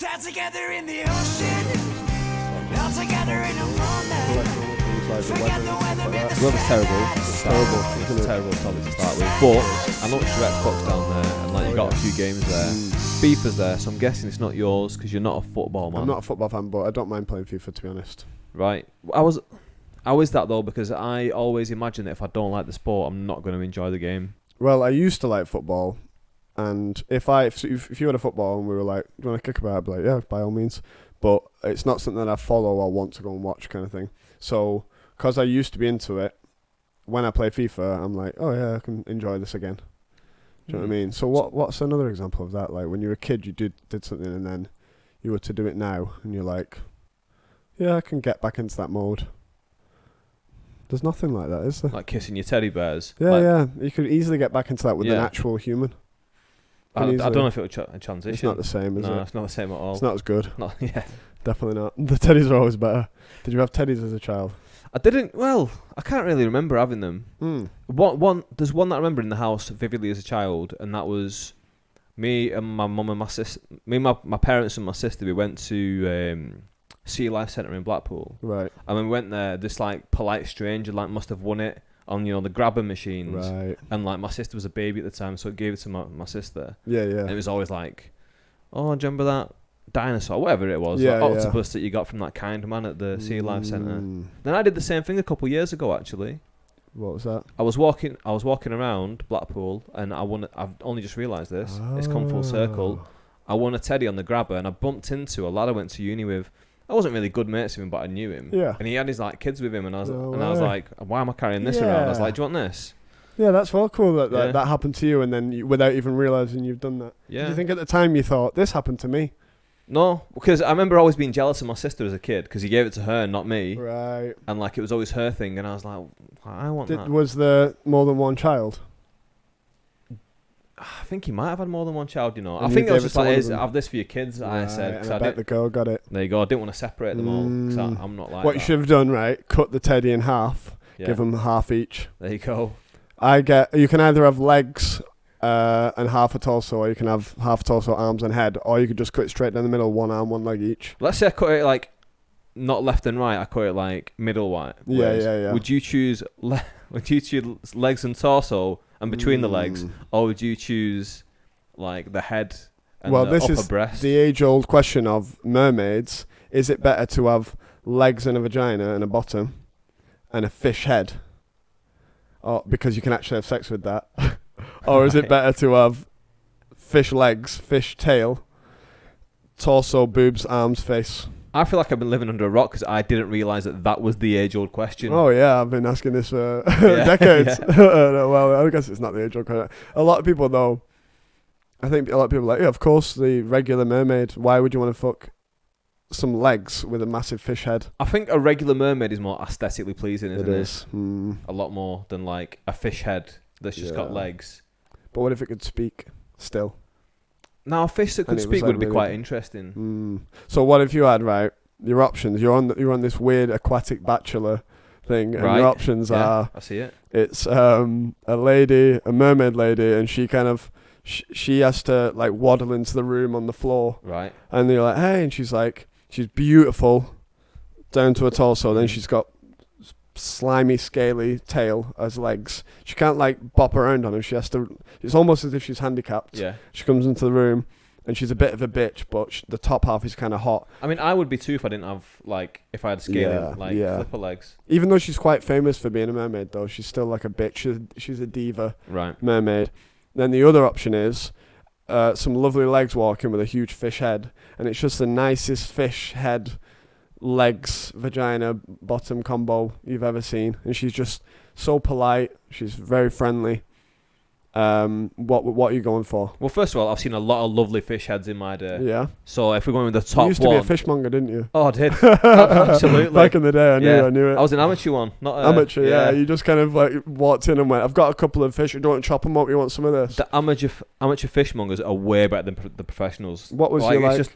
Stand together in the ocean, all together in a moment. Forget the weather in the Weather's terrible. It's It's a terrible topic to start with. But I noticed your Xbox down there, and like you got a few games there. FIFA's there, so I'm guessing it's not yours because you're not a football man. I'm not a football fan, but I don't mind playing FIFA, to be honest. Right. How is that though? Because I always imagine that if I don't like the sport, I'm not going to enjoy the game. Well, I used to like football, and if you had a football and we were like, do you want to kick about? I'd be like, yeah, by all means. But it's not something that I follow or want to go and watch kind of thing. So, because I used to be into it, when I play FIFA, I'm like, oh yeah, I can enjoy this again. Do you know what I mean? So what's another example of that? Like when you were a kid, you did something and then you were to do it now and you're like, yeah, I can get back into that mode. There's nothing like that, is there? Like kissing your teddy bears. Yeah, like, yeah. You could easily get back into that with an actual human. I don't know if it would transition. It's not the same, is it? No, it's not the same at all. It's not as good. Yeah. Definitely not. The teddies are always better. Did you have teddies as a child? I didn't. Well, I can't really remember having them. There's one that I remember in the house vividly as a child, and that was me and my mum and my sister. Me, my parents and my sister. We went to Sea Life Centre in Blackpool. Right. And when we went there, this like polite stranger like must have won it on the grabber machines. Right. And like my sister was a baby at the time, so it gave it to my sister. Yeah, yeah. And it was always like, oh, do you remember that dinosaur, whatever it was, yeah, that octopus that you got from that kind man at the Sea Life Centre. Then I did the same thing a couple of years ago actually. What was that? I was walking around Blackpool, and I've only just realised this. It's come full circle. I won a teddy on the grabber, and I bumped into a lad I went to uni with. I wasn't really good mates with him, but I knew him. Yeah. And he had his like kids with him, and I was like, why am I carrying this around? I was like, do you want this? Yeah, that's well cool that happened to you, and then without even realising you've done that. Yeah. Do you think at the time you thought, this happened to me? No, because I remember always being jealous of my sister as a kid because he gave it to her and not me. Right. And like it was always her thing, and I was like, I want that. Was there more than one child? I think he might have had more than one child, And I think it was just like, have this for your kids, right, I said. And I bet the girl got it. There you go. I didn't want to separate them all because I'm not like what that. you should have done, right? Cut the teddy in half. Yeah. Give them half each. There you go. You can either have legs and half a torso, or you can have half torso, arms and head, or you could just cut it straight down the middle, one arm, one leg each. Let's say I cut it like not left and right. I cut it like middle ways. Yeah. Would you choose legs and torso and between the legs, or would you choose like the head and the upper breast? The age-old question of mermaids. Is it better to have legs and a vagina and a bottom and a fish head? Or because you can actually have sex with that. Or is it better to have fish legs, fish tail, torso, boobs, arms, face? I feel like I've been living under a rock because I didn't realise that was the age-old question. Oh yeah, I've been asking this for decades. Well, I guess it's not the age-old question. A lot of people though, I think a lot of people are like, yeah, of course, the regular mermaid. Why would you want to fuck some legs with a massive fish head? I think a regular mermaid is more aesthetically pleasing, isn't it? It is. A lot more than like a fish head that's just got legs. But what if it could speak still? Now, a fish that could speak would be quite interesting. So what if you had, right, your options, you're on this weird aquatic bachelor thing, and your options are... I see it. It's a mermaid lady, and she kind of... She has to, like, waddle into the room on the floor. Right. And you're like, hey, and she's like... She's beautiful, down to her torso, then she's got slimy, scaly tail as legs. She can't like bop around on him. She has to. It's almost as if she's handicapped. Yeah. She comes into the room, and she's a bit of a bitch, but the top half is kind of hot. I mean, I would be too if I didn't have if I had scaly flipper legs. Even though she's quite famous for being a mermaid, though, she's still like a bitch. She's a diva. Right. Mermaid. Then the other option is some lovely legs walking with a huge fish head, and it's just the nicest fish head, legs, vagina, bottom combo you've ever seen. And she's just so polite. She's very friendly. What are you going for? Well, first of all, I've seen a lot of lovely fish heads in my day. Yeah. So if we're going with the top one... You used to be a fishmonger, didn't you? Oh, I did. Absolutely. Back in the day, I knew it. I was an amateur one, not amateur, yeah. You just kind of like walked in and went, I've got a couple of fish. You don't want to chop them up, you want some of this? The amateur fishmongers are way better than the professionals. What was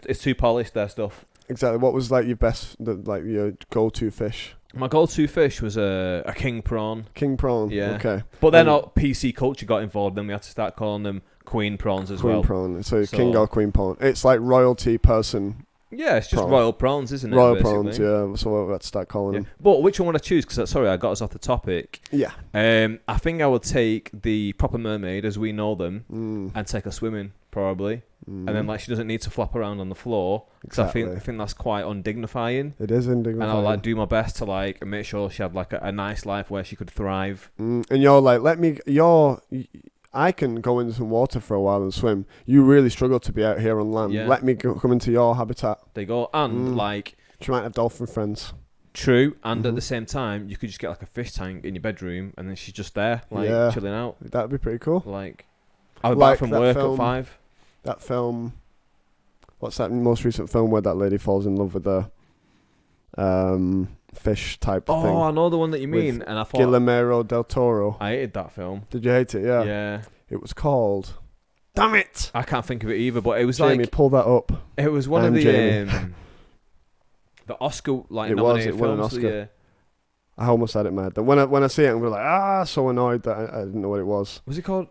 it's too polished, their stuff. Exactly. What was like your best, your go-to fish? My go-to fish was a king prawn. King prawn. Yeah. Okay. But then PC culture got involved. Then we had to start calling them queen prawns as queen well. prawn. So king or queen prawn. It's like royalty person. Yeah, it's just prawn. royal prawns, isn't it? Royal basically? prawns, yeah. So let's start calling them. But which one would I choose? Because sorry, I got us off the topic. Yeah. I think I would take the proper mermaid as we know them and take her swimming probably, and then like she doesn't need to flap around on the floor because I think that's quite undignifying. It is undignifying. And I'll like do my best to like make sure she had like a nice life where she could thrive. And you're like, I can go into some water for a while and swim. You really struggle to be out here on land. Yeah. Let me come into your habitat. There you go. And like, she might have dolphin friends. True. And at the same time, you could just get like a fish tank in your bedroom, and then she's just there, like chilling out. That'd be pretty cool. Like, I'll be back from work at 5. That film. What's that most recent film where that lady falls in love with the fish type thing? Oh, I know the one that you mean. And I thought Guillermo del Toro. I hated that film. Did you hate it? Yeah. Yeah. It was called. Damn it! I can't think of it either, but it was Jamie, like pull that up. It was one of the Oscar like nominated it won an films. Oscar. Yeah. I almost had it mad. Then when I see it, I'm like, so annoyed that I didn't know what it was. Was it called?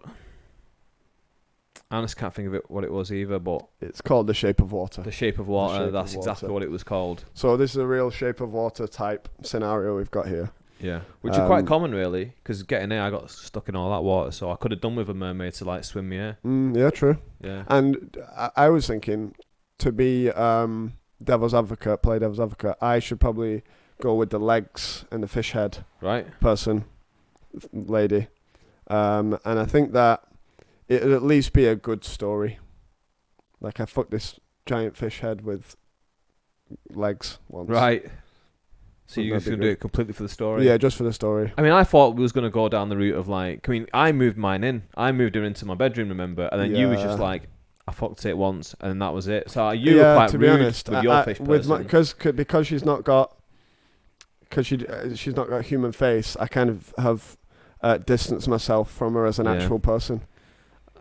I just can't think of it what it was either, but it's called The Shape of Water. The Shape of Water. That's of exactly water. what it was called. So this is a real Shape of Water type scenario we've got here. Yeah, which is quite common really, because getting there, I got stuck in all that water, so I could have done with a mermaid to like swim me here. Yeah, true. Yeah, and I was thinking to be devil's advocate, play devil's advocate. I should probably go with the legs and the fish head, right? Lady, and I think that it'd at least be a good story. Like I fucked this giant fish head with legs once, right? So you're just going to do it completely for the story? Yeah, just for the story. I mean, I thought we was going to go down the route of like, I mean, I moved mine in. I moved her into my bedroom, remember? And then you was just like, I fucked it once, and that was it. So you were quite rude honest, with your fish person. Because she's not got, she's not got a human face, I kind of have distanced myself from her as an actual person.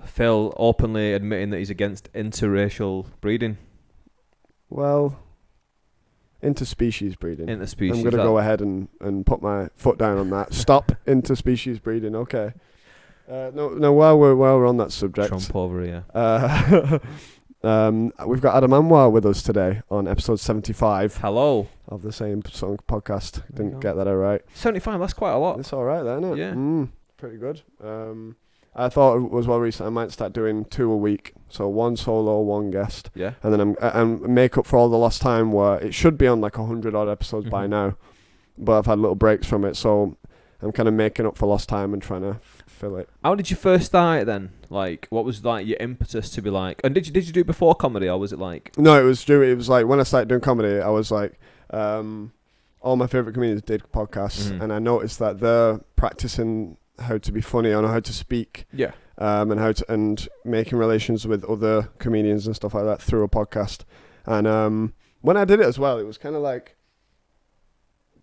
Phil openly admitting that he's against interracial breeding. Well... interspecies breeding. Interspecies. I'm going to go ahead and put my foot down on that. Stop interspecies breeding. Okay. No. While we're on that subject, Trump over here. We've got Adam Anwar with us today on episode 75. Hello. Of the Same Song podcast. Didn't get that all right. 75. That's quite a lot. It's all right, then, isn't it? Yeah. Pretty good. I thought it was well recent. I might start doing 2 a week, so 1 solo, 1 guest. Yeah. And then I'm make up for all the lost time where it should be on like 100 odd episodes by now, but I've had little breaks from it, so I'm kind of making up for lost time and trying to fill it. How did you first start it then? Like, what was like your impetus to be like? And did you do it before comedy, or was it like? No, it was like when I started doing comedy, I was like, all my favorite comedians did podcasts, and I noticed that they're practicing how to be funny and how to speak, and making relations with other comedians and stuff like that through a podcast. And when I did it as well, it was kind of like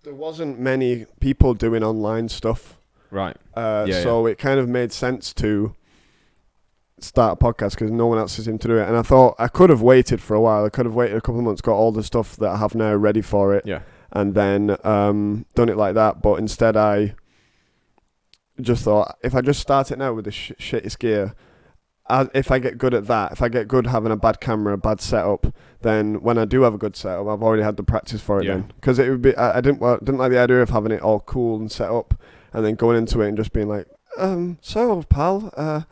there wasn't many people doing online stuff, right? So it kind of made sense to start a podcast because no one else seemed to do it. And I thought I could have waited for a while. I could have waited a couple of months, got all the stuff that I have now ready for it, and then done it like that. But instead, I just thought if I just start it now with the shittest gear, if I get good at that, if I get good having a bad camera, a bad setup, then when I do have a good setup, I've already had the practice for it then. Because it would be, I didn't like the idea of having it all cool and set up and then going into it and just being like, so pal,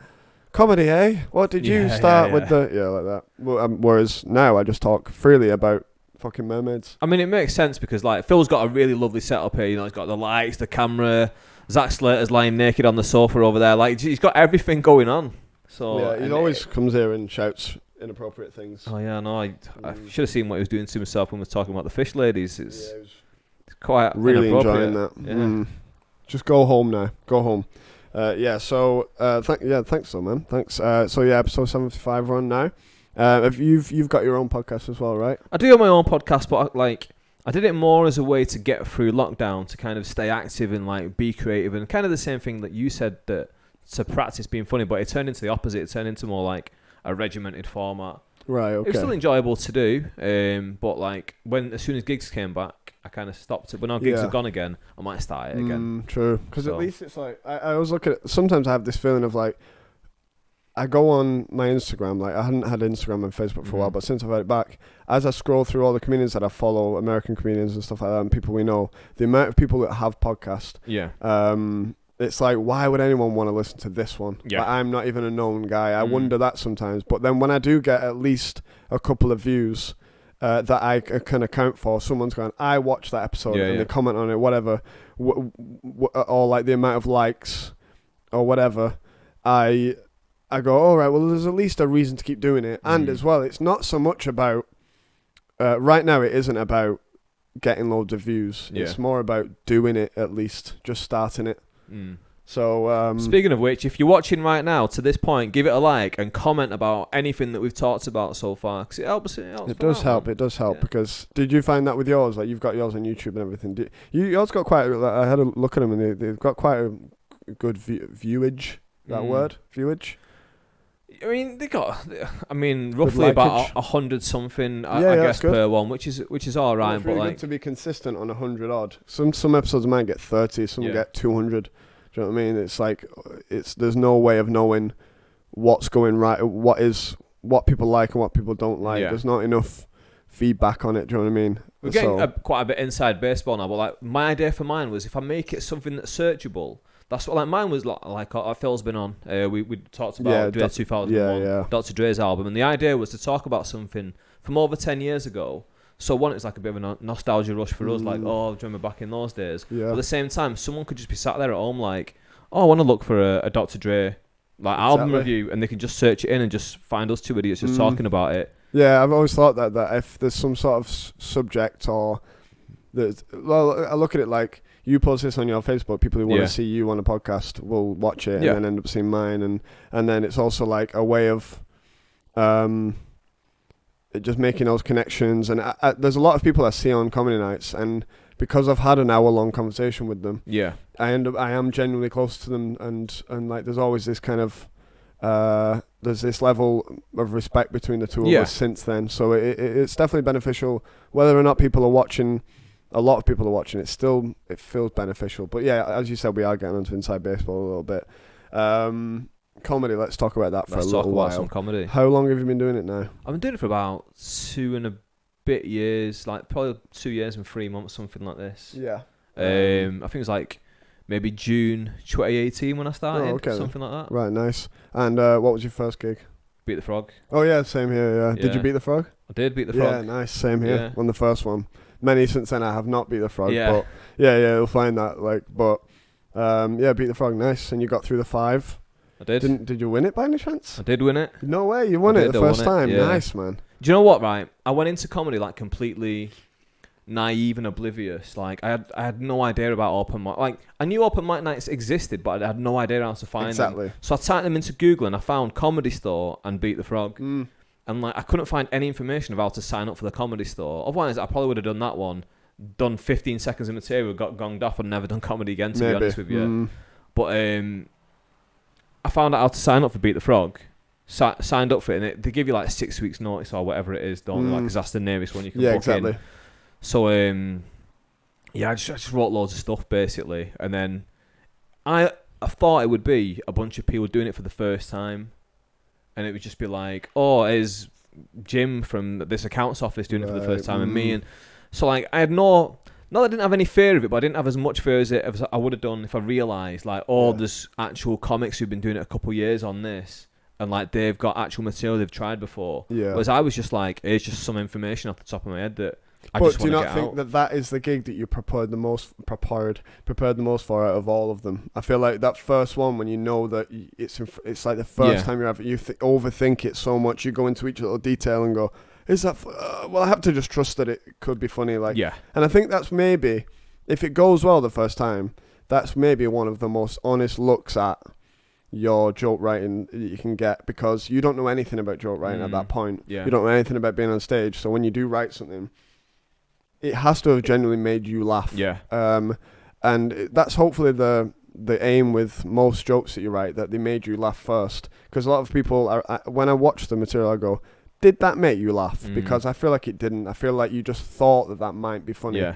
comedy, eh? What did you start with like that. Well, whereas now I just talk freely about fucking mermaids. I mean, it makes sense because like Phil's got a really lovely setup here. You know, he's got the lights, the camera. Zach Slater's lying naked on the sofa over there. Like, he's got everything going on. So he always comes here and shouts inappropriate things. Oh yeah, no, I should have seen what he was doing to himself when we were talking about the fish ladies. It's quite really enjoying that. Yeah. Just go home now. Go home. Thanks, so man. Thanks. Episode 75 we're on now. You've got your own podcast as well, right? I do have my own podcast, but I did it more as a way to get through lockdown, to kind of stay active and like be creative, and kind of the same thing that you said, that to practice being funny, but it turned into the opposite. It turned into more like a regimented format. Right, okay. It was still enjoyable to do, but like as soon as gigs came back, I kind of stopped it. But now gigs are gone again, I might start it again. True, because at least it's like I always look at it. Sometimes I have this feeling of like I go on my Instagram, like I hadn't had Instagram and Facebook for a while, but since I've had it back, as I scroll through all the comedians that I follow, American comedians and stuff like that, and people we know, the amount of people that have podcasts, it's like, why would anyone want to listen to this one? Yeah. Like, I'm not even a known guy. I wonder that sometimes. But then when I do get at least a couple of views that I can account for, someone's going, I watched that episode, and they comment on it, whatever, or like the amount of likes or whatever, I go, all right, well, there's at least a reason to keep doing it. And as well, it's not so much about, right now it isn't about getting loads of views. It's more about doing it, at least, just starting it. So speaking of which, if you're watching right now to this point, give it a like and comment about anything that we've talked about so far, because it helps. It does help. It does help because did you find that with yours? Like you've got yours on YouTube and everything. Yours got quite. I had a look at them and they've got quite a good viewage. That word, viewage. I mean, they got. I mean, roughly about 100 something. I guess per one, which is all right. It's really but good to be consistent on 100 odd. Some episodes might get 30, some get 200. Do you know what I mean? It's like there's no way of knowing what's going right, what people like and what people don't like. There's not enough feedback on it. Do you know what I mean? We're getting quite a bit inside baseball now, but like my idea for mine was if I make it something that's searchable. That's what mine was like Phil's been on. We talked about Dre 2001, Dr. Dre's album, and the idea was to talk about something from over 10 years ago. So one, it's like a bit of a nostalgia rush for us, like, oh, do you remember back in those days? Yeah. But at the same time, someone could just be sat there at home like, oh, I want to look for a Dr. Dre album review, and they can just search it in and just find us two idiots just talking about it. Yeah, I've always thought that if there's some sort of subject or... I look at it like, you post this on your Facebook, people who want to see you on a podcast will watch it and then end up seeing mine, and then it's also like a way of... just making those connections, and there's a lot of people I see on comedy nights, and because I've had an hour-long conversation with them, I am genuinely close to them, and like there's always this kind of there's this level of respect between the two of us since then. So it's definitely beneficial, whether or not people are watching. A lot of people are watching. It feels beneficial, but yeah, as you said, we are getting into inside baseball a little bit. Comedy, let's talk about that for a little while. Some comedy. How long have you been doing it now? I've been doing it for about 2 and a bit years, like probably 2 years and 3 months, something like this. Yeah. I think it was like maybe June 2018 when I started, something like that. Right, nice. And what was your first gig? Beat the Frog. Oh yeah, same here. Yeah. Did you beat the Frog? I did beat the Frog. Yeah, nice. Same here. Yeah. On the first one. Many since then I have not beat the Frog. Yeah. But you'll find that beat the Frog, nice. And you got through the 5. I did. Did you win it by any chance? I did win it. No way, you won it the first time. Yeah. Nice, man. Do you know what, right? I went into comedy like completely naive and oblivious. Like I had no idea about open mic. Like I knew open mic nights existed, but I had no idea how to find them. So I typed them into Google and I found Comedy Store and Beat the Frog. And like I couldn't find any information about how to sign up for the Comedy Store. Otherwise, I probably would have done that one, done 15 seconds of material, got gonged off, and never done comedy again. To be honest with you, but I found out how to sign up for Beat the Frog. Signed up for it, and they give you like 6 weeks notice or whatever it is, don't they? Because that's the nearest one you can book in. So I just wrote loads of stuff basically, and then I thought it would be a bunch of people doing it for the first time. And it would just be like, oh, is Jim from this accounts office doing it for the first time, and me, and so like I had I didn't have any fear of it, but I didn't have as much fear as I would have done if I realised like, there's actual comics who've been doing it a couple of years on this, and like they've got actual material they've tried before. Yeah. Whereas I was just like, it's just some information off the top of my head that I just want to get out. But do you not think that is the gig that you prepared the most for out of all of them? I feel like that first one, when you know that it's like the first time you're ever, you overthink it so much, you go into each little detail and go, is that well, I have to just trust that it could be funny, like. Yeah. And I think that's maybe, if it goes well the first time, that's maybe one of the most honest looks at your joke writing you can get, because you don't know anything about joke writing at that point. Yeah. You don't know anything about being on stage, so when you do write something, it has to have genuinely made you laugh. Yeah. And that's hopefully the aim with most jokes that you write, that they made you laugh first. Because a lot of people, when I watch the material, I go, did that make you laugh? Because I feel like it didn't. I feel like you just thought that might be funny. Yeah.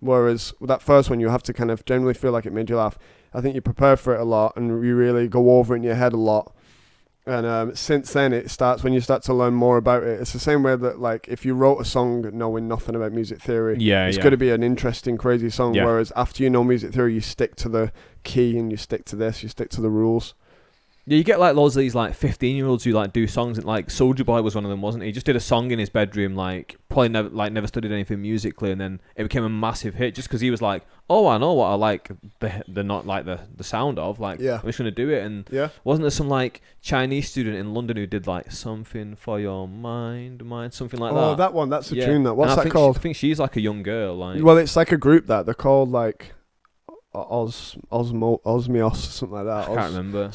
Whereas with that first one, you have to kind of generally feel like it made you laugh. I think you prepare for it a lot and you really go over it in your head a lot. And since then, it starts when you start to learn more about it. It's the same way that, like, if you wrote a song knowing nothing about music theory, it's going to be an interesting, crazy song. Yeah. Whereas after you know music theory, you stick to the key and you stick to this, you stick to the rules. Yeah, you get like loads of these like 15-year-olds who like do songs, and like Soulja Boy was one of them, wasn't he? He just did a song in his bedroom, like probably never studied anything musically, and then it became a massive hit just because he was like, oh, I know what I like, the not like the sound of, like I'm just gonna do it. And wasn't there some like Chinese student in London who did like something for your mind, something like that? Oh, that one, that's a tune. What's that called? I think she's like a young girl. Like, well, it's like a group that they're called like Osmios, something like that. I can't remember.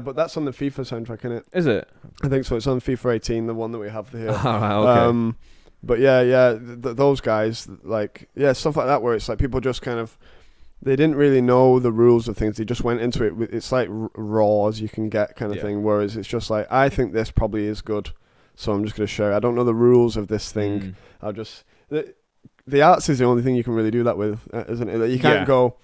But that's on the FIFA soundtrack, isn't it? Is it? I think so. It's on FIFA 18, the one that we have here. Alright, okay. But those guys, like, stuff like that, where it's like people just kind of, they didn't really know the rules of things. They just went into it. It's like raw as you can get kind of thing. Whereas it's just like, I think this probably is good, so I'm just going to share. I don't know the rules of this thing. I'll just the arts is the only thing you can really do that with, isn't it? That you can't go.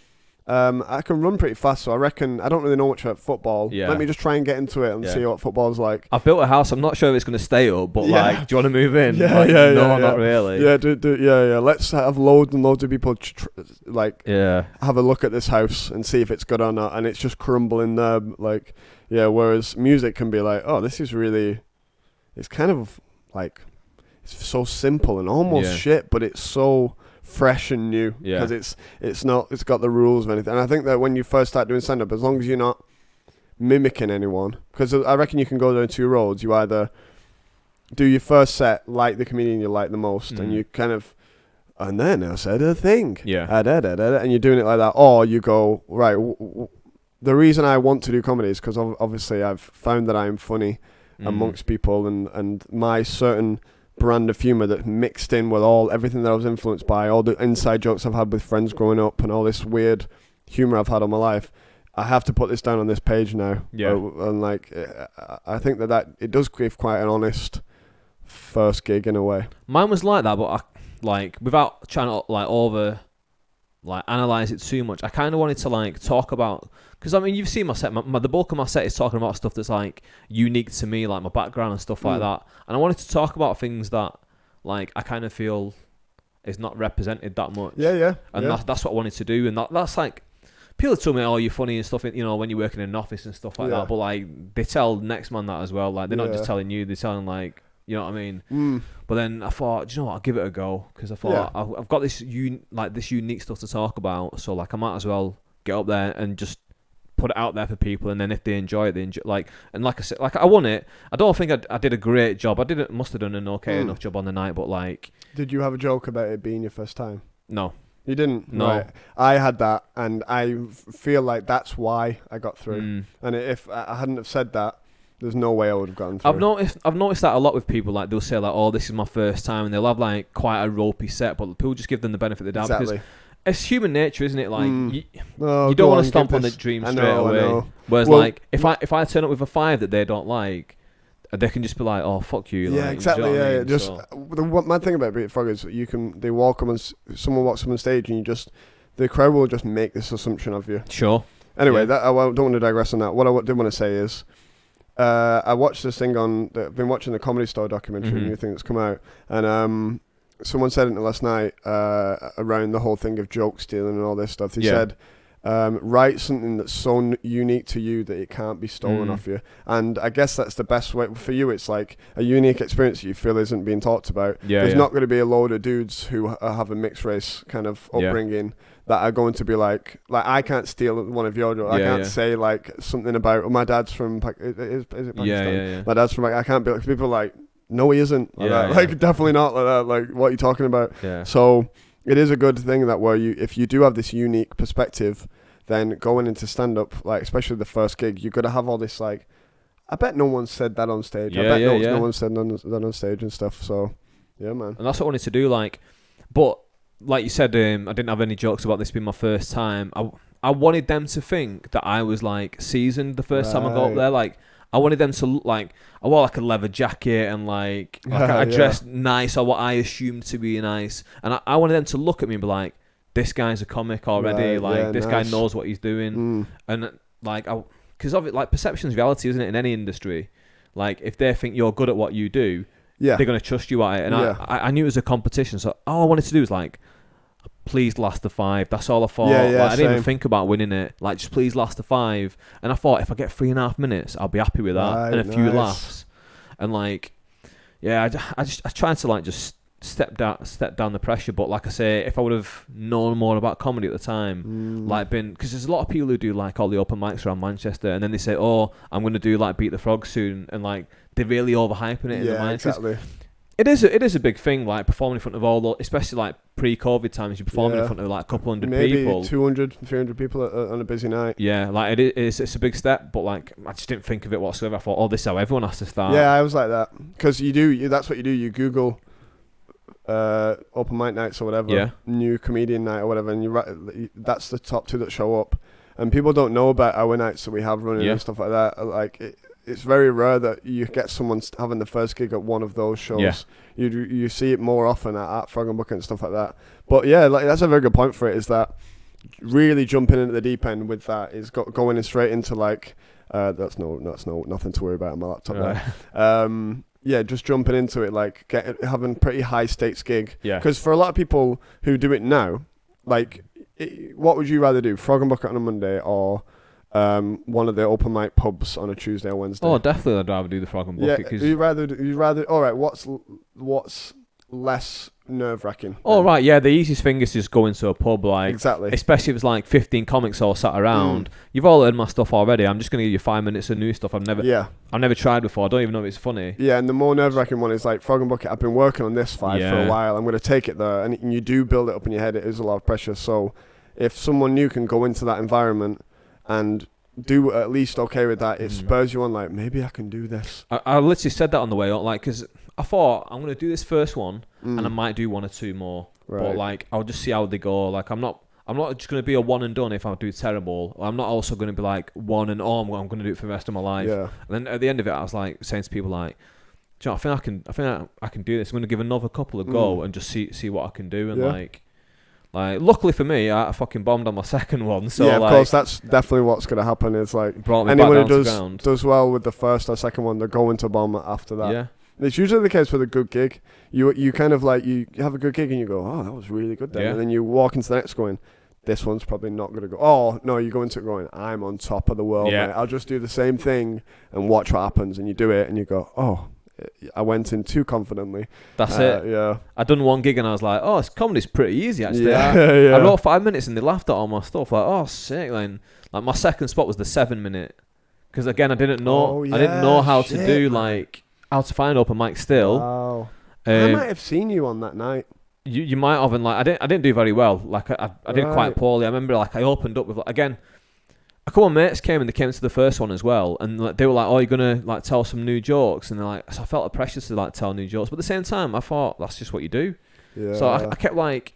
I can run pretty fast, so I reckon I don't really know much about football. Yeah. Let me just try and get into it and see what football's like. I've built a house. I'm not sure if it's going to stay up, but like, do you want to move in? No, not really. Yeah. Let's have loads and loads of people have a look at this house and see if it's good or not. And it's just crumbling there, like, whereas music can be like, oh, this is really, it's kind of like, it's so simple and almost shit, but it's so fresh and new because it's got the rules of anything. And I think that when you first start doing stand-up, as long as you're not mimicking anyone, because I reckon you can go down two roads. You either do your first set like the comedian you like the most, and you kind of, and then I said a thing, and you're doing it like that, or you go, right, the reason I want to do comedy is because obviously I've found that I'm funny amongst people, and my certain brand of humour that mixed in with everything that I was influenced by, all the inside jokes I've had with friends growing up, and all this weird humour I've had all my life. I have to put this down on this page now. And like, I think that it does give quite an honest first gig in a way. Mine was like that, but without trying to analyze it too much, I kind of wanted to like talk about, because I mean, you've seen my set, the bulk of my set is talking about stuff that's like unique to me, like my background and stuff like that, and I wanted to talk about things that like I kind of feel is not represented that much. That's what I wanted to do. And that's like, people tell me, oh, you're funny and stuff, you know, when you're working in an office and stuff like that, but like they tell next man that as well, like they're not just telling you, they're telling like, you know what I mean? But then I thought, do you know what? I'll give it a go, because I thought I've got this this unique stuff to talk about. So like I might as well get up there and just put it out there for people. And then if they enjoy it, they enjoy. Like, and like I said, like I won it. I don't think I did a great job. Must have done an okay enough job on the night. But like, did you have a joke about it being your first time? No. You didn't? No. Right. I had that, and I feel like that's why I got through. And if I hadn't have said that, there's no way I would have gotten through. I've noticed that a lot with people. Like they'll say like, "Oh, this is my first time," and they'll have like quite a ropey set, but people just give them the benefit of the doubt because it's human nature, isn't it? Like you don't want to stomp on the dream straight away. Whereas like if I turn up with a 5 that they don't like, they can just be like, "Oh, fuck you." Yeah, like, exactly. Do you know what I mean? Just the mad thing about Beat Frog is they walk up and someone walks up on stage and the crowd will just make this assumption of you. Sure. Anyway, I don't want to digress on that. What I did want to say is, I watched this thing I've been watching the Comedy Store documentary, new thing that's come out, and someone said it last night around the whole thing of joke stealing and all this stuff. He said, write something that's so unique to you that it can't be stolen off you. And I guess that's the best way for you. It's like a unique experience that you feel isn't being talked about. There's not going to be a load of dudes who have a mixed race kind of upbringing that are going to be like I can't steal one of your jokes. I can't say like something about my dad's from is it Pakistan? My dad's from I can't be like, people are like, no, he isn't like that. Like definitely not like that. Like what are you talking about? So it is a good thing that if you do have this unique perspective, then going into stand-up, like especially the first gig, you're gonna have all this like, I bet no one said that on stage. I bet no one said that on stage and stuff. So yeah, man. And that's what I wanted to do. Like, but like you said, I didn't have any jokes about this being my first time. I wanted them to think that I was like seasoned the first time I got up there. Like I wanted them to look like I wore like a leather jacket and like I dressed nice, or what I assumed to be nice, and I wanted them to look at me and be like, this guy's a comic already. This guy knows what he's doing. And like, because of it, like perception's reality, isn't it? In any industry, like if they think you're good at what you do, Yeah. they're gonna trust you at it. And Yeah. I knew it was a competition, so all I wanted to do was like, please last the 5. That's all I thought. Yeah, Like, I didn't even same. think about winning it. Like, just please last the 5. And I thought if I get 3.5 minutes, I'll be happy with that, Right, and a few nice. laughs. And like, yeah, I tried to like just step down the pressure. But like I say, if I would have known more about comedy at the time, like because there's a lot of people who do like all the open mics around Manchester, and then they say, oh, I'm gonna do like Beat the Frog soon, and like they're really overhyping it in the Yeah, mind. exactly. It is a big thing, like performing in front of all, especially like pre-COVID times. You're performing in front of like a couple hundred Maybe people, 200, 300 people on a busy night. Yeah, like it's a big step, but like I just didn't think of it whatsoever. I thought, oh, this is how everyone has to start. Yeah, I was like that because that's what you do. You Google open mic nights or whatever, Yeah. new comedian night or whatever, and that's the top 2 that show up. And people don't know about our nights that we have running Yeah. and stuff like that. Like it's very rare that you get someone having the first gig at one of those shows. Yeah. You see it more often at Frog and Bucket and stuff like that. But yeah, like that's a very good point for it. Is that really jumping into the deep end with that is going in straight into like that's nothing to worry about on my laptop. Right. There. Yeah, just jumping into it, like having pretty high stakes gig. Yeah. Because for a lot of people who do it now, like, what would you rather do, Frog and Bucket on a Monday or one of the open mic pubs on a Tuesday or Wednesday? Oh, definitely, I'd rather do the Frog and Bucket. Yeah, you rather. All right, what's less nerve wracking? Oh right, yeah. The easiest thing is just go into a pub, like Exactly. especially if it's like 15 comics all sat around. You've all heard my stuff already. I'm just gonna give you 5 minutes of new stuff I've never tried before. I don't even know if it's funny. Yeah, and the more nerve wracking one is like Frog and Bucket. I've been working on this 5 for a while. I'm gonna take it there, and you do build it up in your head. It is a lot of pressure. So if someone new can go into that environment and do at least okay with that, it spurs you on, like, maybe I can do this. I literally said that on the way up, like, because I thought I'm gonna do this first one, and I might do 1 or 2 more, but like I'll just see how they go. Like I'm not just gonna be a one and done if I do terrible. I'm not also gonna be like one and I'm gonna do it for the rest of my life. Yeah. And then at the end of it, I was like saying to people like, do you know, I think I can do this. I'm gonna give another couple a go and just see what I can do. And like luckily for me, I fucking bombed on my second one. So yeah, of like, course, that's definitely what's gonna happen. Is like brought me anyone back who down to ground. does well with the first or second one, they're going to bomb after that. Yeah. It's usually the case with a good gig. You kind of like you have a good gig and you go, oh, that was really good then, and then you walk into the next going, this one's probably not going to go. Oh no, you go into it going, I'm on top of the world. Yeah. Mate. I'll just do the same thing and watch what happens. And you do it and you go, oh, I went in too confidently. That's it. Yeah. I done one gig and I was like, oh, comedy's pretty easy actually. Yeah, I wrote 5 minutes and they laughed at all my stuff. Like, oh, sick. Like my second spot was the 7 minute, because again I didn't know how to do like how to find open mic still. Wow. I might have seen you on that night. You might have, and like I didn't do very well. Like I did quite poorly. I remember like I opened up with again. A couple of mates came and they came to the first one as well, and like, they were like, "Oh, you're gonna like tell some new jokes," and they're like, so I felt the pressure to like tell new jokes, but at the same time, I thought that's just what you do. Yeah. So I kept like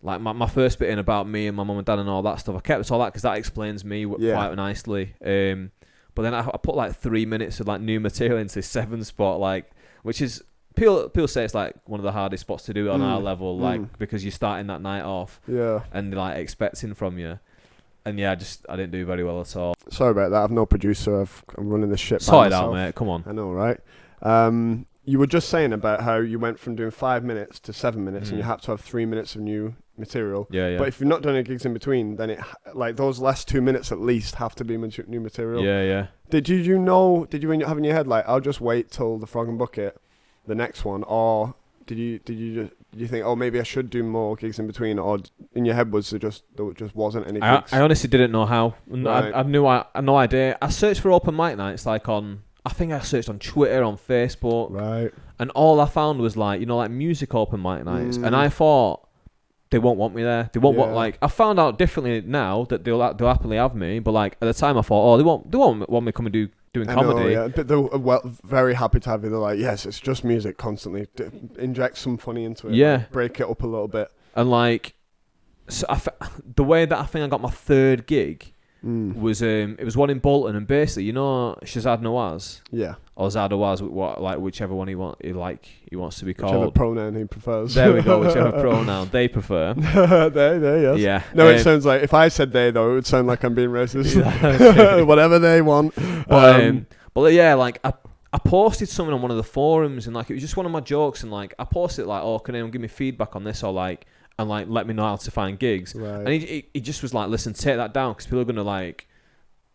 my first bit in about me and my mum and dad and all that stuff. I kept all that because that explains me quite nicely. But then I put like 3 minutes of like new material into this 7 spot, like, which is people say it's like one of the hardest spots to do on our level, like because you're starting that night off, and they're like expecting from you. And yeah, I didn't do very well at all. Sorry about that. I've no producer. I'm running this shit by Sort it myself. out, mate. Come on. I know, right? You were just saying about how you went from doing 5 minutes to 7 minutes, and you had to have 3 minutes of new material. Yeah. But if you've not done any gigs in between, then it like those last 2 minutes at least have to be new material. Yeah. Did you have in your head like, I'll just wait till the Frog and Bucket, the next one, or did you think, oh, maybe I should do more gigs in between, or in your head there just wasn't any gigs? I honestly didn't know how. Right. I had no idea. I searched for open mic nights like I think I searched on Twitter, on Facebook, right, and all I found was like like music open mic nights, and I thought they won't want me there. They won't want like. I found out differently now that they'll happily have me, but like at the time I thought, oh, they won't want me come and doing comedy. Know, but they're very happy to have you. They're like, yes, it's just music constantly. Inject some funny into it. Yeah, like, break it up a little bit. And like, so the way that I think I got my third gig was it was one in Bolton, and basically Shazad Nawaz, or Zadawaz, whichever one he wants to be called, whichever pronoun he prefers. There we go, whichever pronoun they prefer. they yes. Yeah. No, it sounds like if I said they though, it would sound like I'm being racist. Whatever they want. But yeah, like I I posted something on one of the forums, and like it was just one of my jokes, and like I posted like, oh, can anyone give me feedback on this, or like, and like let me know how to find gigs. Right. And he just was like, listen, take that down because people are gonna like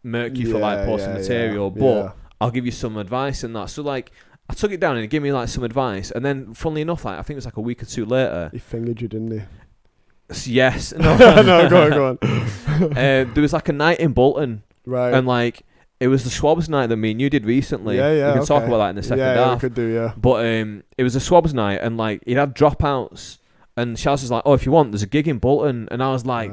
murk you for like posting material, but I'll give you some advice and that. So like I took it down and he gave me like some advice, and then funnily enough, like I think it was like a week or two later, he fingered you, didn't he? Yes. No, no, go on. There was like a night in Bolton, right? And like it was the Swabs night that me and you did recently. Yeah. We can talk about that in the second half. Yeah, we could do. Yeah. But it was a Swabs night, and like it had dropouts. And Shaz was like, oh, if you want, there's a gig in Bolton. And I was like,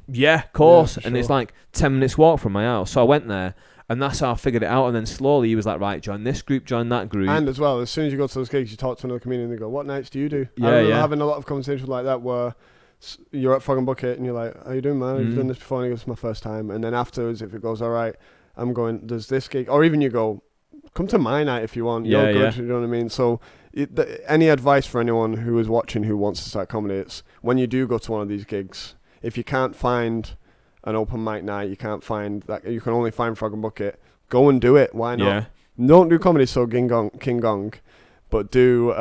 yeah, of course. And it's like 10 minutes walk from my house. So I went there, and that's how I figured it out. And then slowly he was like, right, join this group, join that group. And as well, as soon as you go to those gigs, you talk to another comedian and they go, what nights do you do? Yeah, I remember having a lot of conversations like that where you're at Frog and Bucket and you're like, how you doing, man? Have you done this before? And he goes, it's my first time. And then afterwards, if it goes, all right, I'm going, there's this gig. Or even you go, come to my night if you want. You're good, you know what I mean? So any advice for anyone who is watching who wants to start comedy, it's when you do go to one of these gigs, if you can't find an open mic night, you can't find that, you can only find Frog and Bucket, go and do it. Why not? Yeah. Don't do Comedy So King Gong, but do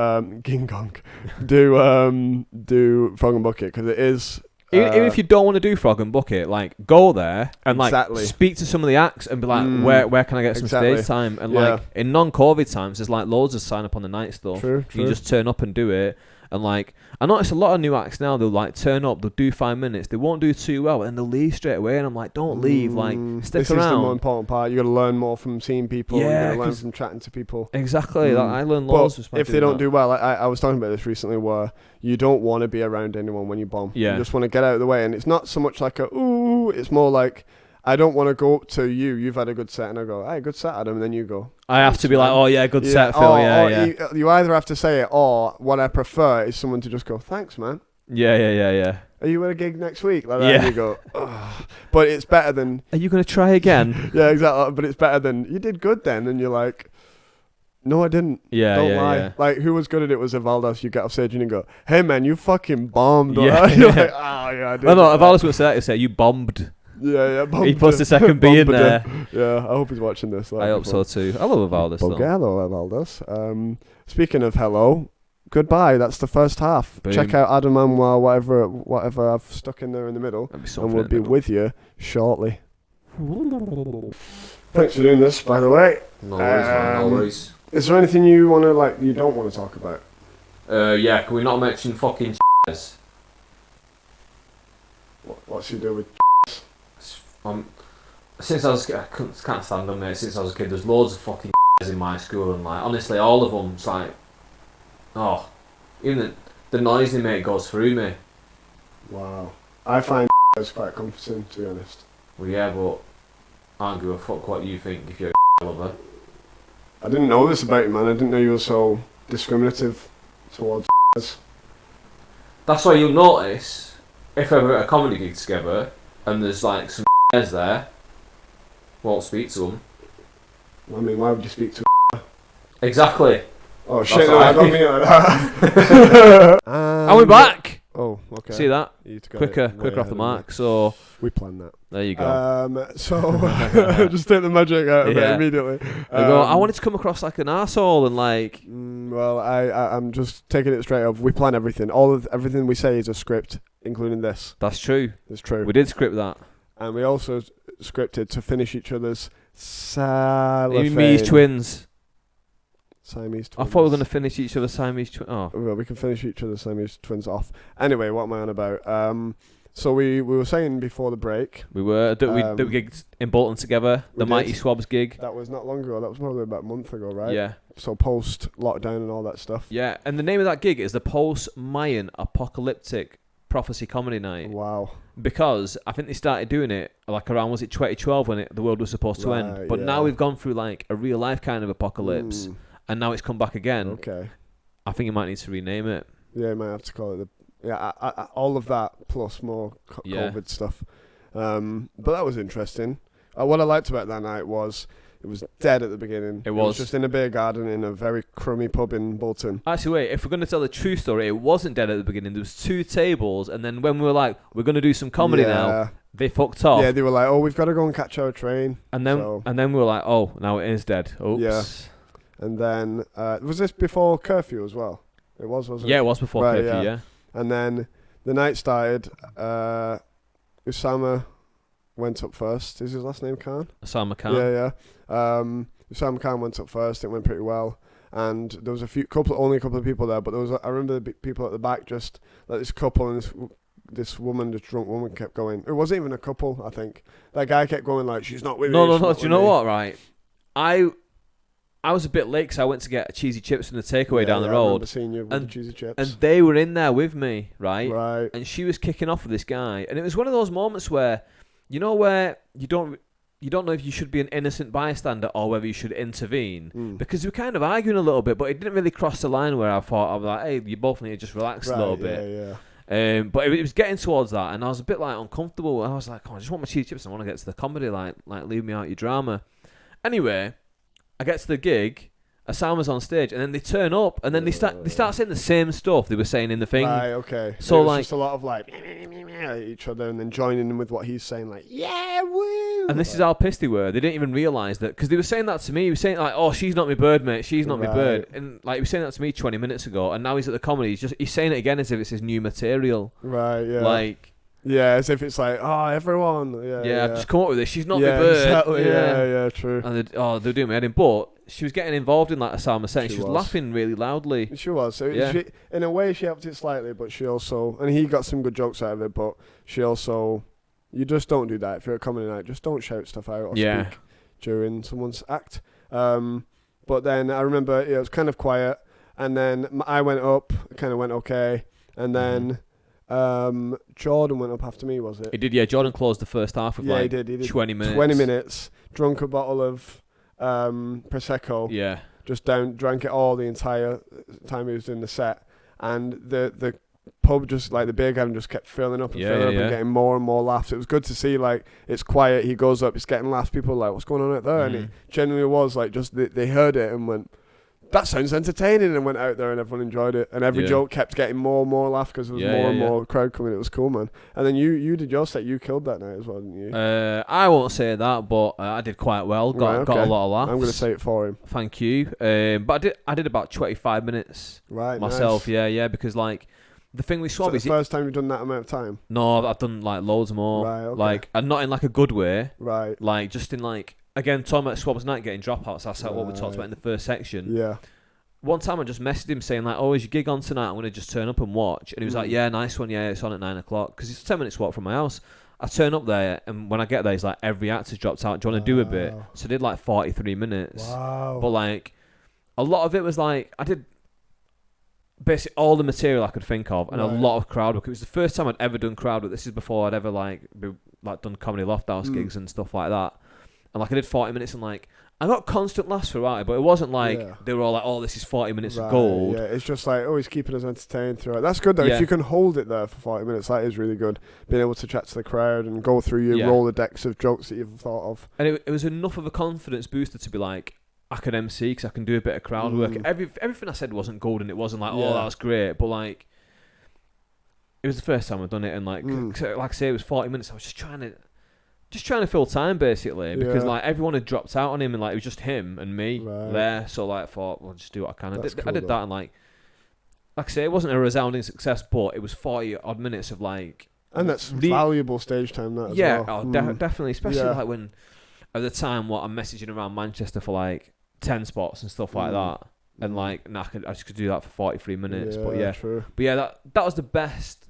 King Gong. do Frog and Bucket, because it is... Even if you don't want to do Frog and Bucket, like go there and like speak to some of the acts and be like, where can I get some stage time? And like in non-COVID times, there's like loads of sign up on the night stuff. True. You just turn up and do it. And like I notice a lot of new acts now, they'll like turn up, they'll do 5 minutes, they won't do too well, and they'll leave straight away. And I'm like, don't leave, like stick this around. This is the more important part. You got to learn more from seeing people. Yeah, you got to learn from chatting to people. Exactly. Like, I learned loads. If they don't do well, I was talking about this recently, where you don't want to be around anyone when you bomb. Yeah. You just want to get out of the way, and it's not so much like ooh. It's more like, I don't want to go up to you. You've had a good set, and I go, hey, good set, Adam. And then you go. I have to be like, oh yeah, good set, Phil. Yeah. You either have to say it, or what I prefer is someone to just go, thanks, man. Yeah. Are you at a gig next week? Like that, and you go, ugh. But it's better than. Are you gonna try again? Yeah, exactly. But it's better than you did good then, and you're like, no, I didn't. Don't lie. Yeah. Like, who was good at it was Evaldas. You get off stage and you go, hey man, you fucking bombed. Yeah. You're like, yeah, I did. No, Evaldas would say that. He'd say, you bombed. Yeah. He puts the second B in there. Yeah, I hope he's watching this. I hope so too. I love Evaldas. Hello, Evaldas. Speaking of hello, goodbye. That's the first half. Boom. Check out Adam Anwar, whatever I've stuck in there in the middle, and we'll be with you shortly. Thanks for doing this, by the way. No worries, man. No worries. Is there anything you want to you don't want to talk about? Yeah. Can we not mention fucking What's he do with? Since I was I can't stand them, mate. Since I was a kid, there's loads of fucking in my school, and like honestly, all of them, it's like, even the noise they make goes through me. Wow, I find it's quite comforting, to be honest. Well, yeah, but I don't give a fuck what you think if you're a lover. I didn't know this about you, man. I didn't know you were so discriminative towards. That's why you'll notice if we're at a comedy gig together and there's like some there, won't speak to them. I mean, why would you speak to? Exactly. Oh shit! No, I don't mean it like that. And we're back. Oh, okay. See that? Quicker off the mark. So we planned that. There you go. So just take the magic out of it immediately. I wanted to come across like an arsehole and like. Well, I'm just taking it straight up. We plan everything. Everything we say is a script, including this. That's true. It's true. We did script that. And we also scripted to finish each other's cellophane. Siamese twins. Siamese twins. I thought we were going to finish each other's Siamese twins. Oh. Well, we can finish each other's Siamese twins off. Anyway, what am I on about? So we were saying before the break. We were. We gigged in Bolton together. The Mighty Swabs gig. That was not long ago. That was probably about a month ago, right? Yeah. So post-lockdown and all that stuff. Yeah, and the name of that gig is the Post-Mayan Apocalyptic Prophecy Comedy Night. Wow. Because I think they started doing it like around, was it 2012 when the world was supposed to end? But now we've gone through like a real life kind of apocalypse, and now it's come back again. Okay. I think you might need to rename it. Yeah, you might have to call it all of that plus more COVID stuff. But that was interesting. What I liked about that night was it was dead at the beginning. It was just in a beer garden in a very crummy pub in Bolton. Actually, wait, if we're going to tell the true story, it wasn't dead at the beginning. There was 2 tables, and then when we were like, we're going to do some comedy now, they fucked off. Yeah, they were like, oh, we've got to go and catch our train. And then we were like, oh, now it is dead. Oops. Yeah. And then was this before curfew as well? It was, wasn't it? Yeah, it was before Right, curfew. Yeah. And then the night started. Usama went up first. Is his last name Khan? Osama Khan. Yeah. Usama Khan went up first. It went pretty well. And there was only a couple of people there, but I remember the people at the back, just like this couple and this woman, this drunk woman, kept going. It wasn't even a couple, I think. That guy kept going like, she's not with me. No. Do you know what? Right, I was a bit late because I went to get cheesy chips from the takeaway down the road. I remember seeing you with the cheesy chips. And they were in there with me, right? Right. And she was kicking off with this guy, and it was one of those moments where, where you don't know if you should be an innocent bystander or whether you should intervene, because we were kind of arguing a little bit, but it didn't really cross the line where I thought, I was like, hey, you both need to just relax a little bit. Yeah. But it was getting towards that, and I was a bit like uncomfortable. I was like, oh, I just want my cheesy chips. I want to get to the comedy. Like leave me out your drama. Anyway, I get to the gig. Osama's on stage, and then they turn up, and then they start saying the same stuff they were saying in the thing. Right, okay. So it was like just a lot of like each other, and then joining in with what he's saying, like woo. And this is how pissed they were. They didn't even realise that, because they were saying that to me. He was saying like, "Oh, she's not my bird, mate. She's not my bird." And like he was saying that to me 20 minutes ago, and now he's at the comedy. He's saying it again as if it's his new material. Right. Yeah. Like. Yeah, as if it's like, oh, everyone. Yeah. I've just come up with this. She's not my Yeah, bird. exactly. Yeah, true. And they're doing me head in. But she was getting involved in, like Osama saying, she was laughing really loudly. She was. So in a way, she helped it slightly, but she also, and he got some good jokes out of it, but she also, you just don't do that. If you're at comedy night, just don't shout stuff out or speak during someone's act. But then I remember it was kind of quiet, and then I went up, it kind of went okay, and then... Jordan went up after me, was it? He did, yeah. Jordan closed the first half of he did 20 minutes. 20 minutes, drunk a bottle of Prosecco. Yeah. Just drank it all the entire time he was doing the set. And the pub just, like the beer garden just kept filling up and and getting more and more laughs. It was good to see, like, it's quiet, he goes up, he's getting laughs, people are like, what's going on out there? And it genuinely was, like, just they heard it and went... That sounds entertaining, and went out there and everyone enjoyed it, and every joke kept getting more and more laugh because there was more and more crowd coming. It was cool, man. And then you did your set, you killed that night as well, didn't you? I won't say that, but I did quite well. Got a lot of laughs. I'm gonna say it for him. Thank you. But I did about 25 minutes myself. Nice. Yeah, because like the thing with Swab is the first time you've done that amount of time. No, I've done like loads more. Right, okay. Like, and not in like a good way. Right. Like just in like, again, talking about Swab's night getting dropouts. That's what we talked about in the first section. Yeah. One time I just messaged him saying like, oh, is your gig on tonight? I'm going to just turn up and watch. And he was like, yeah, nice one. Yeah, it's on at 9 o'clock. Because it's a 10 minutes walk from my house. I turn up there, and when I get there, he's like, every actor's dropped out. Do you want to do a bit? So I did like 43 minutes. Wow. But like, a lot of it was like, I did basically all the material I could think of, and a lot of crowd work. It was the first time I'd ever done crowd work. This is before I'd ever done Comedy Lofthouse gigs and stuff like that. And like I did 40 minutes, and like I got constant laughs throughout it, but it wasn't like they were all like, "Oh, this is 40 minutes of gold." Yeah, it's just like, he's keeping us entertained throughout. That's good though. Yeah. If you can hold it there for 40 minutes, that is really good. Being able to chat to the crowd and go through your Rolodex of jokes that you've thought of. And it was enough of a confidence booster to be like, I can MC because I can do a bit of crowd work. Everything I said wasn't gold, and it wasn't like, oh, that was great, but like, it was the first time I'd done it, and like I say, it was 40 minutes. I was just trying to fill time basically, because like everyone had dropped out on him, and like it was just him and me there. So like I thought, well, I'll just do what I can. I did that, and like I say, it wasn't a resounding success, but it was 40 odd minutes of like, and that's valuable stage time. That as well. Definitely, especially like when at the time I'm messaging around Manchester for like 10 spots and stuff like that, and like I just could do that for 43 minutes. True. But yeah, that was the best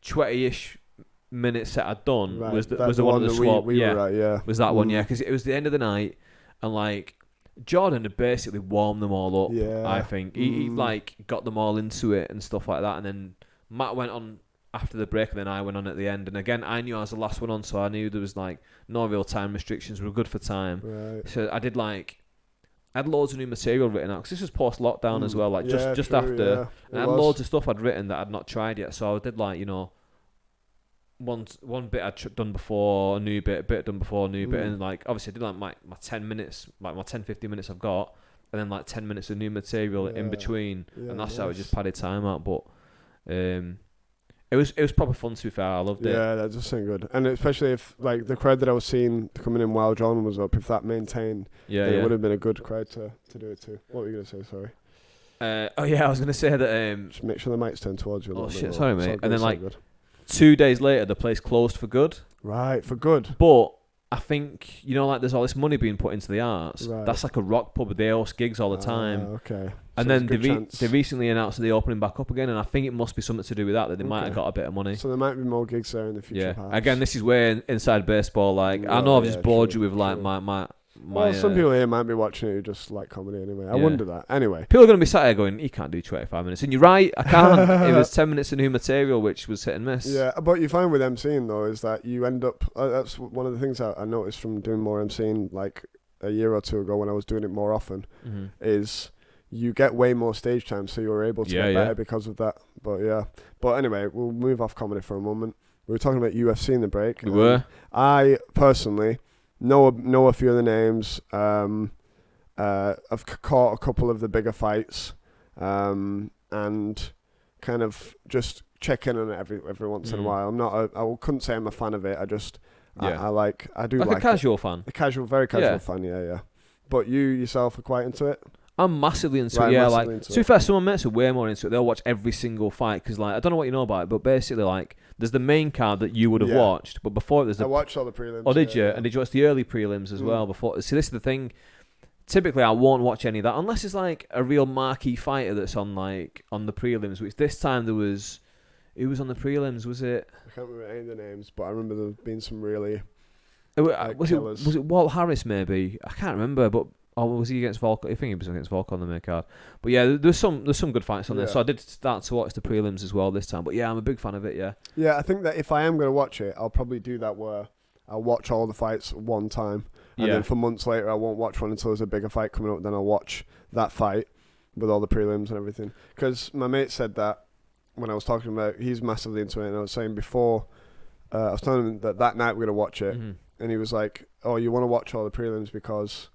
20-ish minute set I'd done. Was the one at the swap. Was that one? Yeah, because it was the end of the night, and like Jordan had basically warmed them all up. I think he like got them all into it and stuff like that, and then Matt went on after the break, and then I went on at the end. And again, I knew I was the last one on, so I knew there was like no real time restrictions. We were good for time. So I had loads of new material written out, because this was post lockdown as well. Like just after, and I had loads of stuff I'd written that I'd not tried yet. So I did like, one bit I'd done before, a new bit, a bit done before, a new bit, and like obviously I did like my 10 minutes, like my 10-15 minutes I've got, and then like 10 minutes of new material in between, and that's how it just padded time out. But it It was proper fun, to be fair. I loved it. Yeah, that does sound good. And especially if, like, the crowd that I was seeing coming in while John was up, if that maintained, then it would have been a good crowd to do it too. What were you going to say? Sorry. I was going to say that... Just make sure the mic's turned towards you a little bit. Sorry, mate. And then, like, 2 days later, the place closed for good. Right, for good. But I think, like, there's all this money being put into the arts. Right. That's like a rock pub. They host gigs all the time. Okay. And so then they recently announced that they're opening back up again, and I think it must be something to do with that they might have got a bit of money. So there might be more gigs there in the future. Yeah. Perhaps. Again, this is way inside baseball. Like, I know I've just bored you with like my. Well, some people here might be watching it who just like comedy anyway. I wonder that. Anyway. People are going to be sat here going, you can't do 25 minutes. And you're right, I can't. It was 10 minutes of new material, which was hit and miss. Yeah, but you find with MCing, though, is that you end up... that's one of the things I noticed from doing more MCing, like, a year or two ago when I was doing it more often, is you get way more stage time, so you're able to get better because of that. But, yeah. But anyway, we'll move off comedy for a moment. We were talking about UFC in the break. We were. I, personally... know a few of the names. I've caught a couple of the bigger fights, and kind of just check in on it every once in a while. I couldn't say I'm a fan of it. I just I do like a casual fan. A very casual fan. Yeah. But you yourself are quite into it. I'm massively into it. Yeah, to be fair, some of my mates are way more into it. They'll watch every single fight because, like, I don't know what you know about it, but basically, like, there's the main card that you would have watched, but before it, I watched all the prelims. Oh, did you? Yeah. And did you watch the early prelims as well? Before, see, this is the thing. Typically, I won't watch any of that unless it's like a real marquee fighter that's on the prelims. Which this time there was, who was on the prelims? Was it? I can't remember any of the names, but I remember there being some really. Was it Walt Harris? Maybe I can't remember, but. Oh, was he against Volkov? I think he was against Volkov on the main card. But yeah, there's some good fights on there. So I did start to watch the prelims as well this time. But yeah, I'm a big fan of it, yeah. Yeah, I think that if I am going to watch it, I'll probably do that where I'll watch all the fights one time. And then for months later, I won't watch one until there's a bigger fight coming up. Then I'll watch that fight with all the prelims and everything. Because my mate said that when I was talking about, he's massively into it. And I was saying before, I was telling him that night we're going to watch it. And he was like, oh, you want to watch all the prelims because...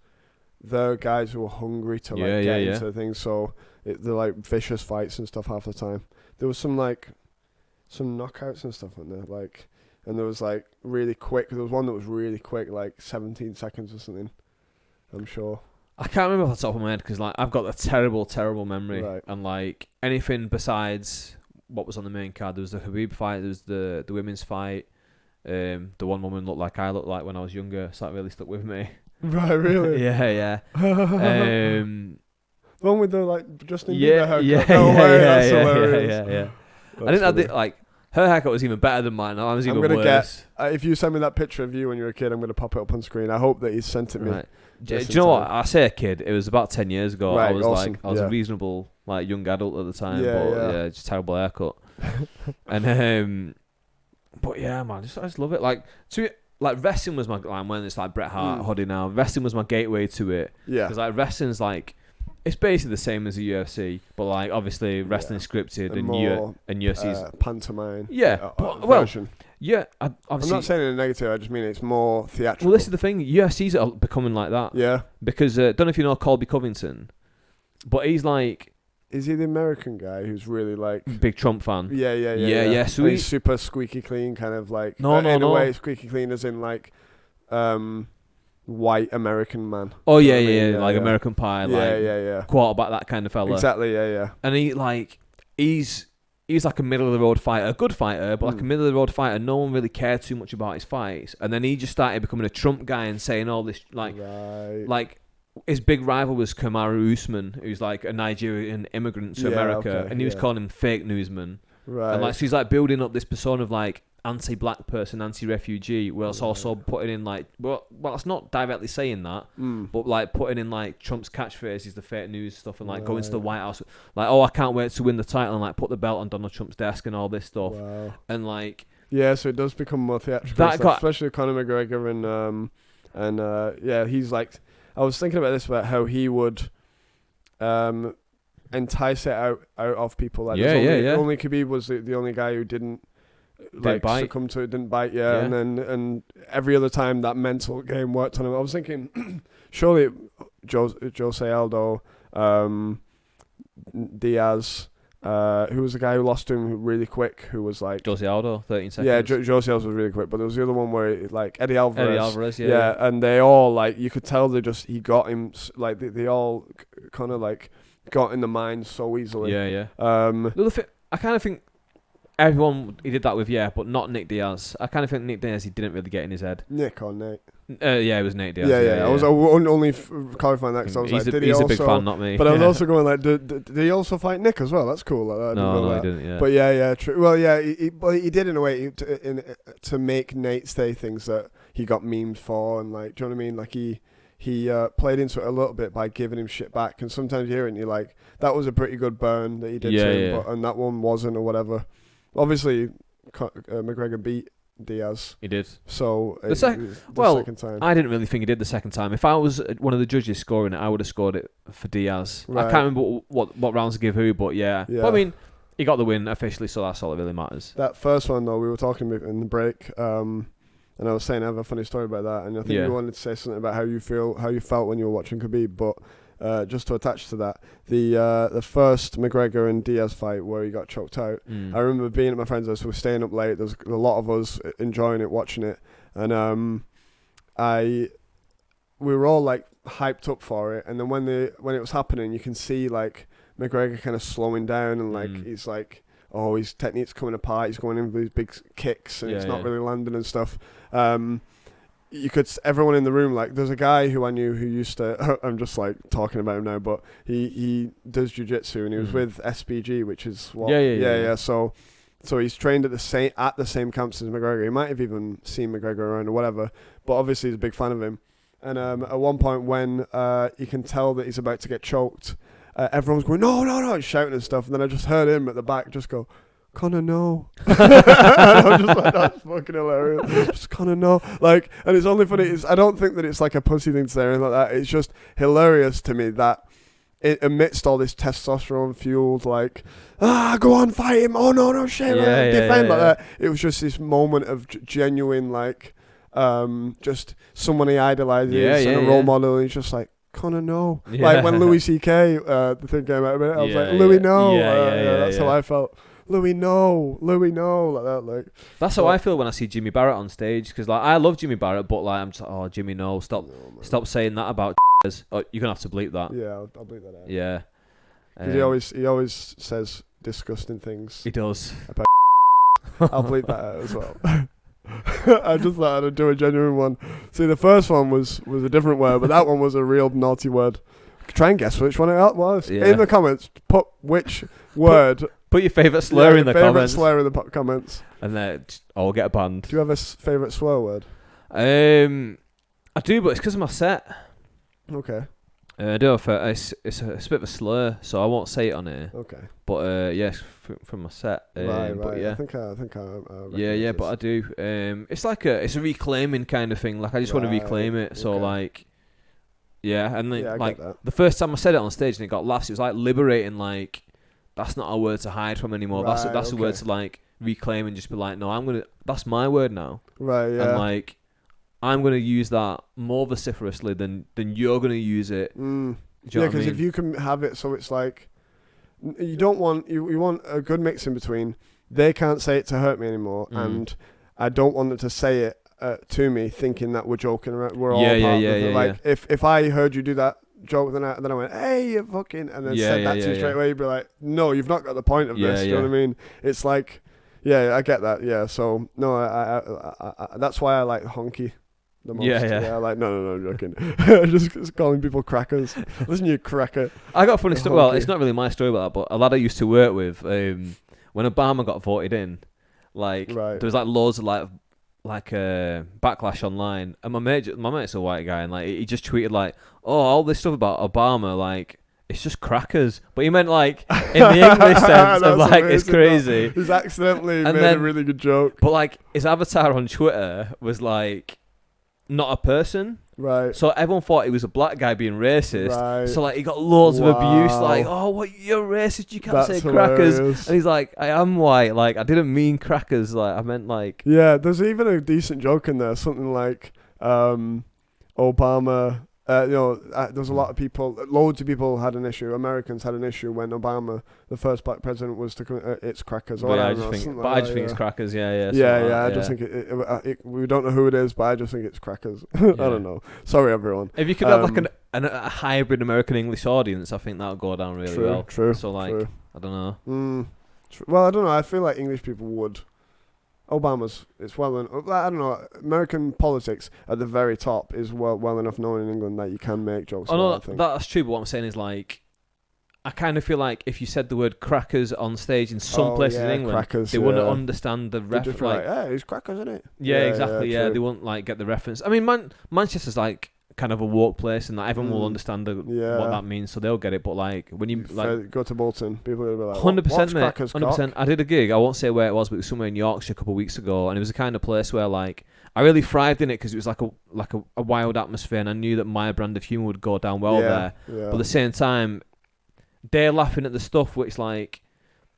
they're guys who are hungry to get into things, so they're like vicious fights and stuff half the time. There was some knockouts and stuff in there, like, and there was like really quick. There was one that was really quick, like 17 seconds or something. I'm sure. I can't remember off the top of my head because like I've got a terrible memory, and like anything besides what was on the main card. There was the Habib fight. There was the women's fight. The one woman looked like I looked like when I was younger, so that really stuck with me. Right, really? yeah. The one with the like Justin Bieber haircut. Yeah. I think like her haircut was even better than mine. I was even worse. If you send me that picture of you when you were a kid, I'm gonna pop it up on screen. I hope that you sent it me. Right. Do you know what? I say a kid. It was about 10 years ago. Right, I was I was a reasonable like young adult at the time. But just terrible haircut. And but yeah, man, I just love it. Like wrestling was my I'm wearing this like Bret Hart hoodie now. Wrestling was my gateway to it. Yeah. Because like wrestling's like it's basically the same as the UFC, but like obviously wrestling scripted and UFC's pantomime. Yeah. Version. Yeah. I'm not saying it in a negative. I just mean it's more theatrical. Well, this is the thing. UFC's are becoming like that. Yeah. Because don't know if you know Colby Covington, but he's like. Is he the American guy who's really like big Trump fan? Yeah. So he's super squeaky clean, kind of like no. In a way, squeaky clean as in like white American man. Oh yeah, like American Pie, yeah. Quarterback, that kind of fella. Exactly, yeah. And he's like a middle of the road fighter, a good fighter, but like a middle of the road fighter. No one really cared too much about his fights, and then he just started becoming a Trump guy and saying all this like. His big rival was Kamaru Usman, who's like a Nigerian immigrant to America, and he was calling him fake newsman. Right. And like, so he's like building up this persona of like anti-black person, anti-refugee, whilst also putting in like, well, it's not directly saying that, but like putting in like Trump's catchphrases, the fake news stuff, and like going to the White House, like, oh, I can't wait to win the title, and like put the belt on Donald Trump's desk and all this stuff, and like. Yeah, so it does become more theatrical, especially Conor McGregor and he's like. I was thinking about this, about how he would entice it out of people. Like only Khabib was the only guy who didn't succumb to it, didn't bite. Yeah. And every other time that mental game worked on him. I was thinking, surely Jose Aldo, Diaz, Who was the guy who lost to him really quick? Who was like Jose Aldo, 13 seconds. Yeah, Jose Aldo was really quick, but there was the other one where like Eddie Alvarez. Yeah. And they all like you could tell he got him like they all kind of like got in the mind so easily. Yeah. I kind of think everyone he did that with, but not Nick Diaz. I kind of think Nick Diaz he didn't really get in his head. Nick or Nate? Yeah, it was Nate Diaz. Yeah. I was only clarifying that because I was he's like, he's a big fan, not me. But I was also going like, did he also fight Nick as well? That's cool. Like, no, he didn't. Yeah. But yeah, true. Well, yeah, he did in a way to make Nate say things that he got memed for, and like, do you know what I mean? Like he played into it a little bit by giving him shit back, and sometimes you hear it and you're like, that was a pretty good burn that he did to him, but, and that one wasn't or whatever. Obviously, McGregor beat Diaz. He did. So the second time. I didn't really think he did the second time. If I was one of the judges scoring it, I would have scored it for Diaz. Right. I can't remember what rounds to give who, but yeah. But I mean, he got the win officially, so that's all that really matters. That first one though, we were talking in the break, and I was saying I have a funny story about that, and I think you wanted to say something about how you felt when you were watching Khabib, but just to attach to that, the first McGregor and Diaz fight where he got choked out, I remember being at my friend's house, we were staying up late, there was a lot of us enjoying it, watching it, and we were all like hyped up for it, and then when it was happening, you can see like McGregor kind of slowing down, and like he's like, oh, his technique's coming apart, he's going in with these big kicks, and it's not really landing and stuff. You could, everyone in the room, like, there's a guy who I knew who used to, I'm just like talking about him now, but he does jiu-jitsu, and he was with SBG, which is what, so he's trained at the same camps as McGregor. He might have even seen McGregor around or whatever, but obviously he's a big fan of him. And at one point when you can tell that he's about to get choked, everyone's going, no, shouting and stuff, and then I just heard him at the back just go, Connor, no. And I'm just like, that's fucking hilarious. Just Connor, no. Like, and it's only funny. I don't think that it's like a pussy thing to say or anything like that. It's just hilarious to me that amidst all this testosterone fueled, like, go on, fight him. Oh no, shit, defend like that. It was just this moment of genuine, like, just someone he idolizes and a role model. And he's just like, Connor, no. Like when Louis C.K. The thing came out of it, I was like, Louis, no. That's how I felt. Louis, no, like that. Like that's how I feel when I see Jimmy Barrett on stage, because like I love Jimmy Barrett, but like I'm just like, Jimmy, no, stop saying that about. Oh, you're gonna have to bleep that. Yeah, I'll bleep that out. Yeah, he always says disgusting things. He does. About I'll bleep that out as well. I just thought I'd do a genuine one. See, the first one was a different word, but that one was a real naughty word. Try and guess which one it was. Yeah. In the comments, put which word. Put your favourite slur in the comments. Favourite slur in the comments. And then I'll get a band. Do you have a favourite slur word? I do, but it's because of my set. Okay. I do have it's a bit of a slur, so I won't say it on here. Okay. But yes, from my set. Right. But yeah. I think yeah, but I do. It's like it's a reclaiming kind of thing. Like I just want to reclaim it. So like, yeah, and like the first time I said it on stage and it got laughs, it was like liberating. Like that's not a word to hide from anymore. Right, that's a word to like reclaim and just be like, no, that's my word now. Right. Yeah. And like, I'm gonna use that more vociferously than you're gonna use it. Yeah, because if you can have it so it's like, you don't want you want a good mix in between. They can't say it to hurt me anymore, and I don't want them to say it to me thinking that we're joking around. We're all part of it. Like if I heard you do that joke, then I went, hey, you fucking, and then said that to you straight away, you'd be like, no, you've not got the point of this. Do you know what I mean? It's like, yeah, I get that. Yeah, so no, I that's why I like honky the most. Yeah, like no, joking. just calling people crackers. Listen, you cracker. I got a funny story. Well, it's not really my story about that, but a lad I used to work with, when Obama got voted in, like there was like loads of like backlash online, and my mate's a white guy, and like he just tweeted like, oh, all this stuff about Obama, like it's just crackers, but he meant like in the English sense of like amazing, it's crazy. He's accidentally made a really good joke, but like his avatar on Twitter was like not a person. Right. So everyone thought he was a black guy being racist. Right. So like he got loads of abuse, like, oh, what, you're racist, you can't say crackers. Hilarious. And he's like, I am white, like I didn't mean crackers, like I meant like. Yeah, there's even a decent joke in there, something like Obama There's a lot of people, loads of people had an issue. Americans had an issue when Obama, the first black president, was to it's crackers. But I just think it's crackers. Yeah. I just think we don't know who it is, but I just think it's crackers. I don't know. Sorry, everyone. If you could have like a hybrid American English audience, I think that would go down really well. True. So like, true. I don't know. Well, I don't know. I feel like English people would. It's well known. I don't know. American politics at the very top is well enough known in England that you can make jokes. Oh no, that's true. But what I'm saying is like, I kind of feel like if you said the word crackers on stage in some places in England, they wouldn't understand the reference. Like, yeah, it's crackers, isn't it? Yeah, exactly. Yeah, they wouldn't like get the reference. I mean, Manchester's like kind of a woke place, and that everyone will understand what that means, so they'll get it. But like when you like go to Bolton, people will be like, 100%, mate, 100%. I did a gig. I won't say where it was, but it was somewhere in Yorkshire a couple of weeks ago, and it was the kind of place where like I really thrived in it because it was like a wild atmosphere, and I knew that my brand of humour would go down well there. Yeah. But at the same time, they're laughing at the stuff which like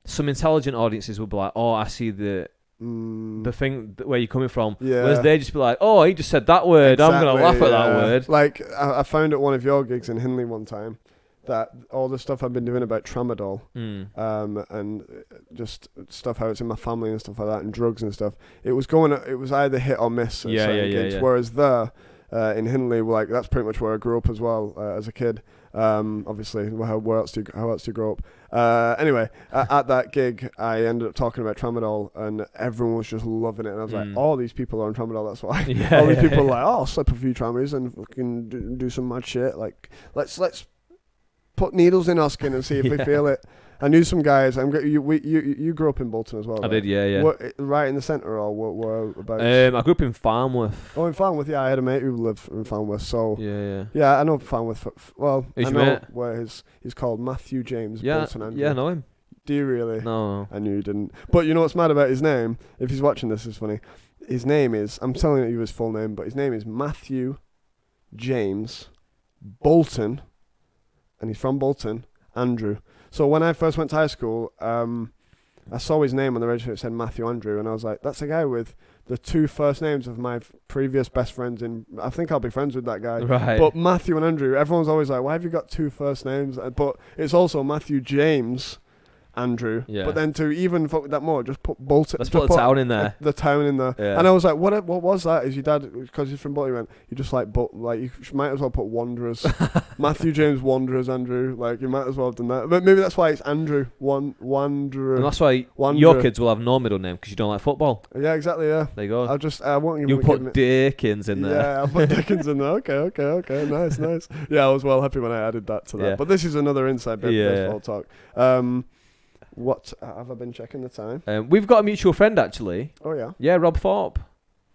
some intelligent audiences will be like, oh, I see the thing where you're coming from, whereas they just be like, oh, he just said that word, I'm gonna laugh at that word. Like I found at one of your gigs in Hindley one time that all the stuff I've been doing about tramadol and just stuff how it's in my family and stuff like that, and drugs and stuff, it was either hit or miss at certain gigs. Whereas there in Hindley, like that's pretty much where I grew up as well as a kid. Obviously, how else do you grow up? Anyway, at that gig, I ended up talking about tramadol, and everyone was just loving it. And I was like, "All these people are on tramadol. That's why." All these people are like, "Oh, I'll slip a few tramies and fucking do some mad shit. Like, let's put needles in our skin and see if we feel it." I knew some guys. You grew up in Bolton as well. I did, yeah. What, right in the centre, or what about? I grew up in Farnworth. Oh, in Farnworth, yeah. I had a mate who lived in Farnworth, so yeah. I know Farnworth. Well, Who's I know where he's called Matthew James Bolton Andrew. Yeah, I know him. Do you really? No. I knew you didn't. But you know what's mad about his name? If he's watching this, it's funny. His name is, I'm telling you his full name, but his name is Matthew James Bolton, and he's from Bolton, Andrew. So when I first went to high school, I saw his name on the register. It said Matthew Andrew, and I was like, that's a guy with the two first names of my previous best friends. I think I'll be friends with that guy. Right. But Matthew and Andrew, everyone's always like, why have you got two first names? But it's also Matthew James Andrew. Yeah. But then to even fuck with that more, just put Bolton. Let's put the town in there. The town in there. Yeah. And I was like, what was that? Is your dad, because he's from Bolton, he went, you just like you might as well put Wanderers. Matthew James Wanderers, Andrew. Like, you might as well have done that. But maybe that's why it's Andrew, Wanderer. And that's why your kids will have no middle name, because you don't like football. Yeah, exactly, yeah. There you go. I won't even... You put Dickens in there. Yeah, I'll put Dickens in there. Okay. Nice. Yeah, I was well happy when I added that to that. Yeah. But this is another inside bit of baseball talk. What have I been checking the time? We've got a mutual friend actually. Oh yeah. Yeah, Rob Thorpe.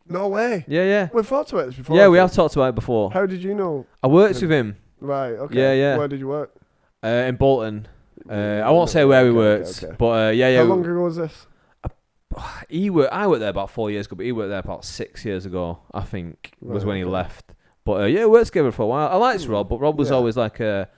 No way. Yeah. We've talked about this before. Yeah, we have talked about it before. How did you know? I worked with him. Right. Okay. Yeah. Where did you work? In Bolton. I won't say where we worked, but yeah. How long ago was this? I worked there about 4 years ago, but he worked there about 6 years ago, I think, was when he left. But we worked together for a while. I liked Rob, but Rob was always like a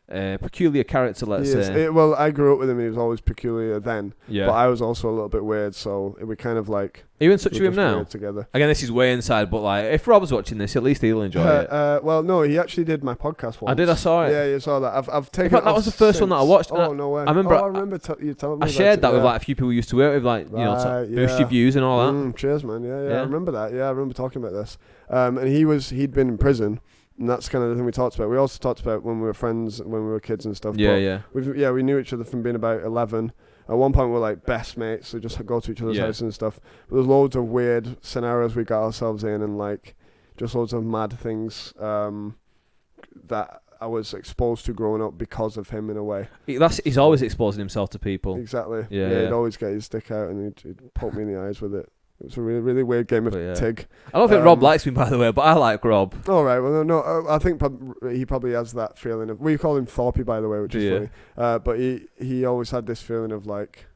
peculiar character, let's say. Well, I grew up with him, and he was always peculiar then. Yeah. But I was also a little bit weird, so we kind of like... Are you in touch with him now? Together. Again, this is way inside, but like, if Rob's watching this, at least he'll enjoy it. Well, no, he actually did my podcast once. I saw it. Yeah, you saw that. I've taken. In fact, that was the first one that I watched. Oh, no way. I remember. I remember you telling me. I shared that with like a few people we used to work with, like boost your views and all that. Cheers, man. Yeah. I remember that. Yeah, I remember talking about this. And he'd been in prison. And that's kind of the thing we talked about. We also talked about when we were friends, when we were kids and stuff. Yeah. We knew each other from being about 11. At one point, we were like best mates, so just go to each other's houses and stuff. But there's loads of weird scenarios we got ourselves in, and like just loads of mad things that I was exposed to growing up because of him in a way. He's always exposing himself to people. Exactly. Yeah. He'd always get his stick out and he'd poke me in the eyes with it. It was a really, really weird game of tig. I don't think Rob likes me, by the way, but I like Rob. All right. Well, no, I think he probably has that feeling of... We call him Thorpey, by the way, which is funny. But he always had this feeling of like...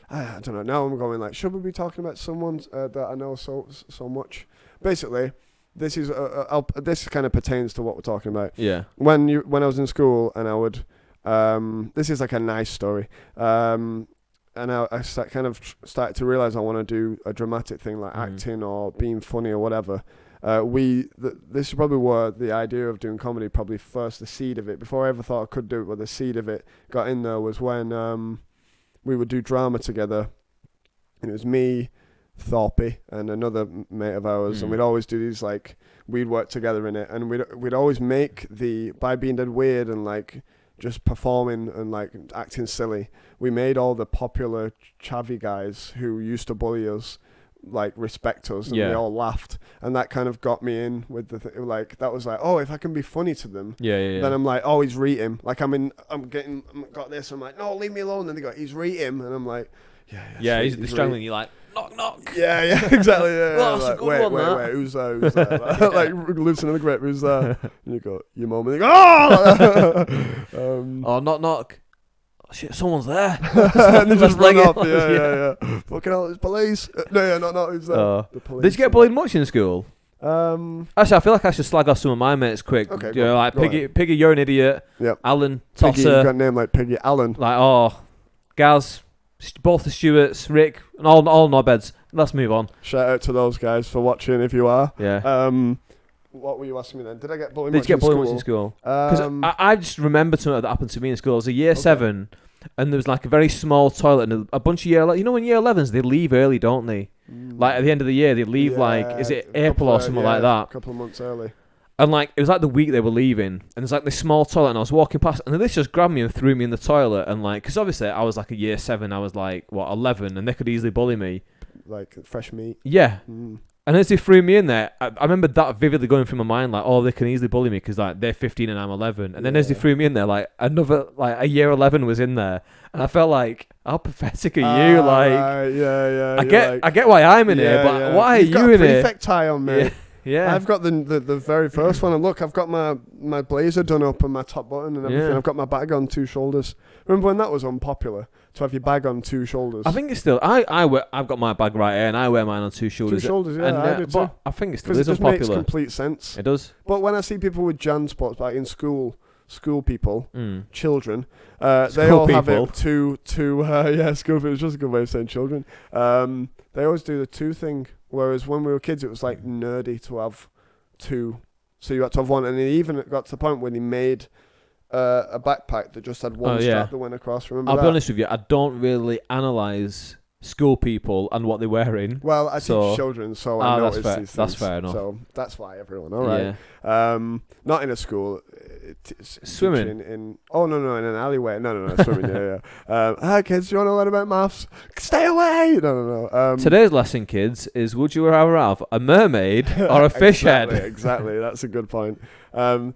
I don't know. Now I'm going like, should we be talking about someone that I know so much? Basically, this is this kind of pertains to what we're talking about. Yeah. When I was in school and I would... this is like a nice story. And I kind of started to realise I want to do a dramatic thing like acting or being funny or whatever. This is probably where the idea of doing comedy probably first, the seed of it, before I ever thought I could do it, but the seed of it got in there was when we would do drama together, and it was me, Thorpe, and another mate of ours, and we'd always do these, like, we'd work together in it, and we'd always make by being dead weird and like just performing and like acting silly, we made all the popular chavvy guys who used to bully us like respect us, and they all laughed, and that kind of got me in with the like, that was like, oh, if I can be funny to them, then I'm like, oh, he's reading, like I'm got this, I'm like, no, leave me alone, and they go, he's reading, and I'm like, he's strangling you, like, knock knock. Yeah, exactly. Yeah, well, like, that's a good one, wait, who's there? Like loosening the grip, who's there? And you go, your mum, and they go, oh! Oh, knock knock. Oh, shit, someone's there. And they just run off. Yeah. Fucking hell, it's police. No, who's there? The police. Did you get bullied much in school? Actually, I feel like I should slag off some of my mates quick. Okay, you know, like Piggy, you're an idiot. Yep. Alan, Piggy, Tosser. you got a name like Piggy. Alan. Like, oh, Gaz, both the Stewarts, Rick, and all knobheads. Let's move on. Shout out to those guys for watching, if you are. Yeah. What were you asking me then? Did I get bullied? Did you get bullied much in school? Because I just remember something that happened to me in school. I was a year 7, and there was like a very small toilet, and a bunch of year. You know, when year 11s they leave early, don't they? Like at the end of the year they leave, like, is it April or something like that? A couple of months early. And like it was like the week they were leaving, and there's like this small toilet, and I was walking past, and this just grabbed me and threw me in the toilet, and like, because obviously I was like a year 7, I was like 11, and they could easily bully me. Like fresh meat. Yeah. And as they threw me in there, I remember that vividly going through my mind, like, oh, they can easily bully me because like they're 15 and I'm 11. And then as they threw me in there, like another, like a year 11 was in there, and I felt like, how pathetic are you? I get why I'm in here, but why are you in here? Prefect tie on, mate. Yeah. I've got the very first one, and look, I've got my blazer done up and my top button and everything. I've got my bag on 2 shoulders. Remember when that was unpopular to have your bag on 2 shoulders? I think it's still. I've got my bag right here, and I wear mine on 2 shoulders. 2 shoulders, yeah, I do too. But I think it still is just unpopular. Makes complete sense. It does. But when I see people with Jan spots, like in school people, children, school they all people. have it school people. It's just a good way of saying children. They always do the 2 thing, whereas when we were kids, it was like nerdy to have 2, so you had to have 1, and it even got to the point when he made a backpack that just had 1 strap that went across. Remember I'll that? be honest with you, I don't really analyse school people and what they're wearing. Well, I teach children, so I notice these things. That's fair enough. So that's why everyone, all right. Yeah. Not in a school. Swimming? In an alleyway. No, swimming, yeah. Hi, kids, you want to learn about maths? Stay away! No. Today's lesson, kids, is would you rather have a mermaid or a fish head? Exactly, that's a good point. The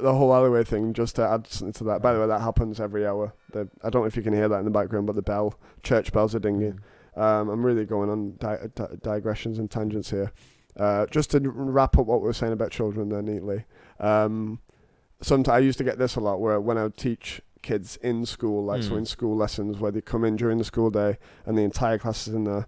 whole alleyway thing, just to add something to that. By the way, that happens every hour. I don't know if you can hear that in the background, but the church bells are dinging. I'm really going on digressions and tangents here. Just to wrap up what we were saying about children there neatly. Sometimes I used to get this a lot, where when I would teach kids in school, so in school lessons, where they come in during the school day and the entire class is in there,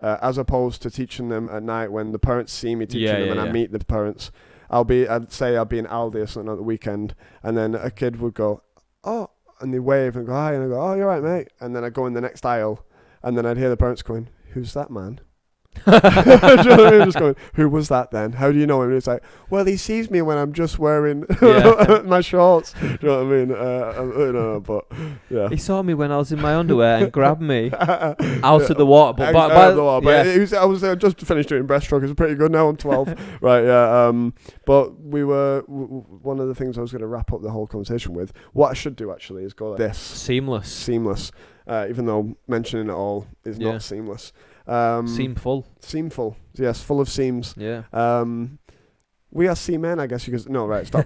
as opposed to teaching them at night when the parents see me teaching them and I meet the parents. I'd say I'll be in Aldi or something at the weekend, and then a kid would go, oh, and they wave and go, hi, and I go, oh, you're right, mate. And then I'd go in the next aisle, and then I'd hear the parents going, who's that man? Do you know what I mean? Just going, who was that then? How do you know him? And it's like, well, he sees me when I'm just wearing my shorts. Do you know what I mean? But yeah, he saw me when I was in my underwear and grabbed me out of the water. But I was just finished doing breaststroke. It's pretty good now. I'm 12, right? Yeah. But we were one of the things I was going to wrap up the whole conversation with. What I should do actually is go like this: seamless. Even though mentioning it all is not seamless. Seamful, yes, full of seams. Yeah. We are seamen, I guess you could. No, right, stop.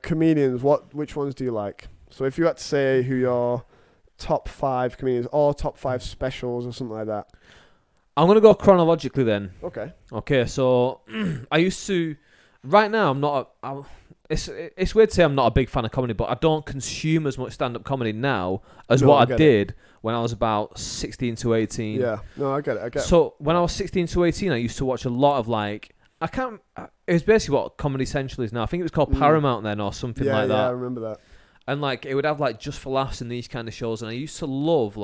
Comedians, which ones do you like? So if you had to say who your top 5 comedians or top 5 specials or something like that. I'm gonna go chronologically then. Okay. So I used to. Right now, I'm not. It's weird to say I'm not a big fan of comedy, but I don't consume as much stand-up comedy now as what I did when I was about 16 to 18. Yeah, no, I get it. So when I was 16 to 18, I used to watch a lot of it was basically what Comedy Central is now. I think it was called Paramount then or something like that. Yeah, I remember that. And it would have Just for Laughs and these kind of shows. And I used to love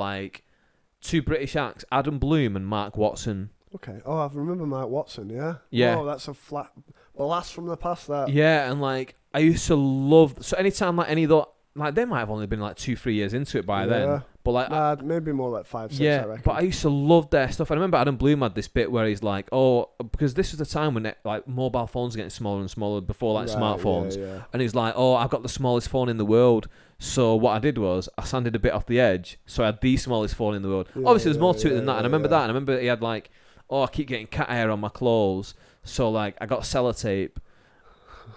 2 British acts, Adam Bloom and Mark Watson. Okay. Oh, I remember Mike Watson. Yeah. Yeah. Oh, that's a flat blast from the past. That. Yeah, and like I used to love. So anytime like any of the like they might have only been like 2-3 years into it by then, but like nah, maybe more like 5, 6. yeah, I reckon. but I used to love their stuff. I remember Adam Bloom had this bit where he's like, "Oh, because this was the time when like mobile phones were getting smaller and smaller before like smartphones," and he's like, "Oh, I've got the smallest phone in the world." So what I did was I sanded a bit off the edge, so I had the smallest phone in the world. Obviously, there's more to it than that, and I remember that. And I remember he had like, "Oh, I keep getting cat hair on my clothes," so like I got sellotape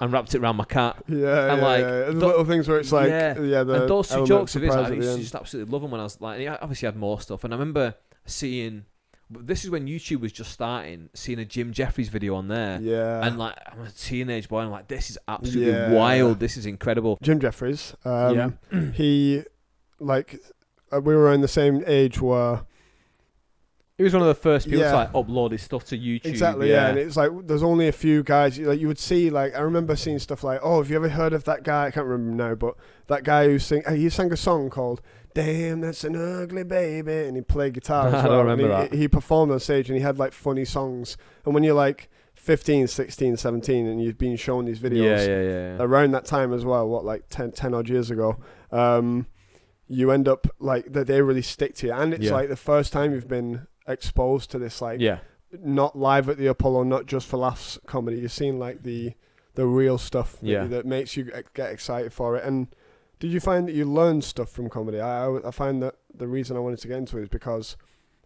and wrapped it around my cat. Yeah, and And little things where it's like, and those two jokes of his, I used to just absolutely love them when I was like, and he obviously had more stuff. And I remember seeing, this is when YouTube was just starting, seeing a Jim Jeffries video on there. Yeah. And like, I'm a teenage boy, and I'm like, this is absolutely wild. This is incredible. Jim Jeffries, he, like, we were in the same age where. He was one of the first people to like upload his stuff to YouTube. Exactly, yeah. And it's like there's only a few guys. Like you would see, like I remember seeing stuff like, oh, have you ever heard of that guy? I can't remember now, but that guy who he sang a song called "Damn, That's an Ugly Baby," and he played guitar. As well. I don't remember that. He performed on stage and he had like funny songs. And when you're like 15, 16, 17, and you've been shown these videos around that time as well, what like 10 odd years ago, you end up like that they really stick to you, and it's like the first time you've been exposed to this like not live at the Apollo, not just for laughs comedy. You're seeing like the real stuff that makes you get excited for it. And did you find that you learned stuff from comedy? I find that the reason I wanted to get into it is because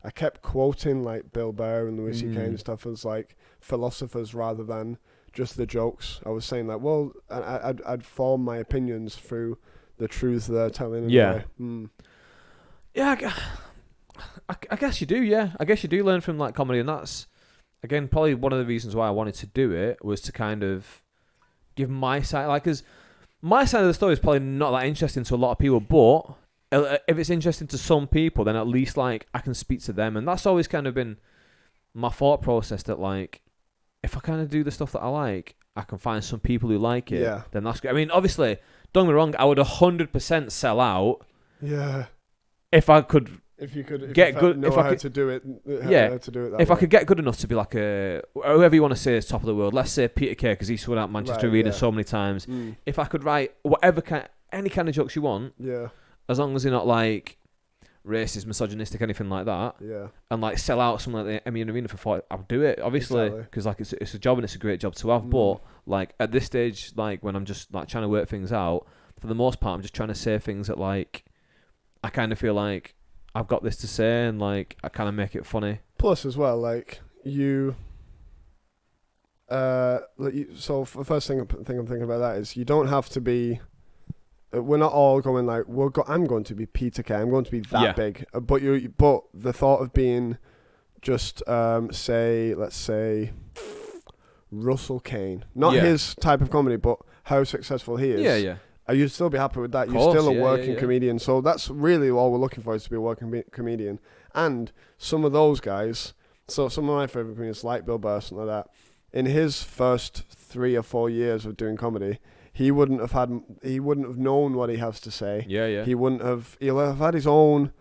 I kept quoting like Bill Burr and Louis C.K. and stuff as like philosophers rather than just the jokes. I was saying like, well, I'd form my opinions through the truths they're telling. Yeah. I guess you do, yeah. I guess you do learn from like comedy, and that's again probably one of the reasons why I wanted to do it was to kind of give my side, like, because my side of the story is probably not that interesting to a lot of people, but if it's interesting to some people, then at least like I can speak to them, and that's always kind of been my thought process, that like if I kind of do the stuff that I like, I can find some people who like it. Yeah. Then that's good. I mean, obviously, don't get me wrong, I would 100% sell out. Yeah. If I could. If you could get good, if I could to do it, if I could get good enough to be like whoever you want to say is top of the world. Let's say Peter Kay, because he's sold out Manchester Arena so many times. If I could write any kind of jokes you want, as long as they're not like racist, misogynistic, anything like that, and like sell out something like the Emmy Arena for 40, I'll do it, obviously, because like it's a job and it's a great job to have. But like at this stage, like when I'm just like trying to work things out, for the most part, I'm just trying to say things that like I kind of feel like I've got this to say, and like I kind of make it funny. Plus, as well, like you, so the first thing I'm thinking about that is you don't have to be. We're not all going like I'm going to be Peter Kay. I'm going to be that big. But the thought of being just let's say Russell Kane, not his type of comedy, but how successful he is. Yeah. You'd still be happy with that. You're still a working comedian. So that's really all we're looking for, is to be a working comedian. And some of those guys, so some of my favourite comedians like Bill Burr, something like that, in his first 3 or 4 years of doing comedy, he wouldn't have known what he has to say. Yeah. He'll have had his own,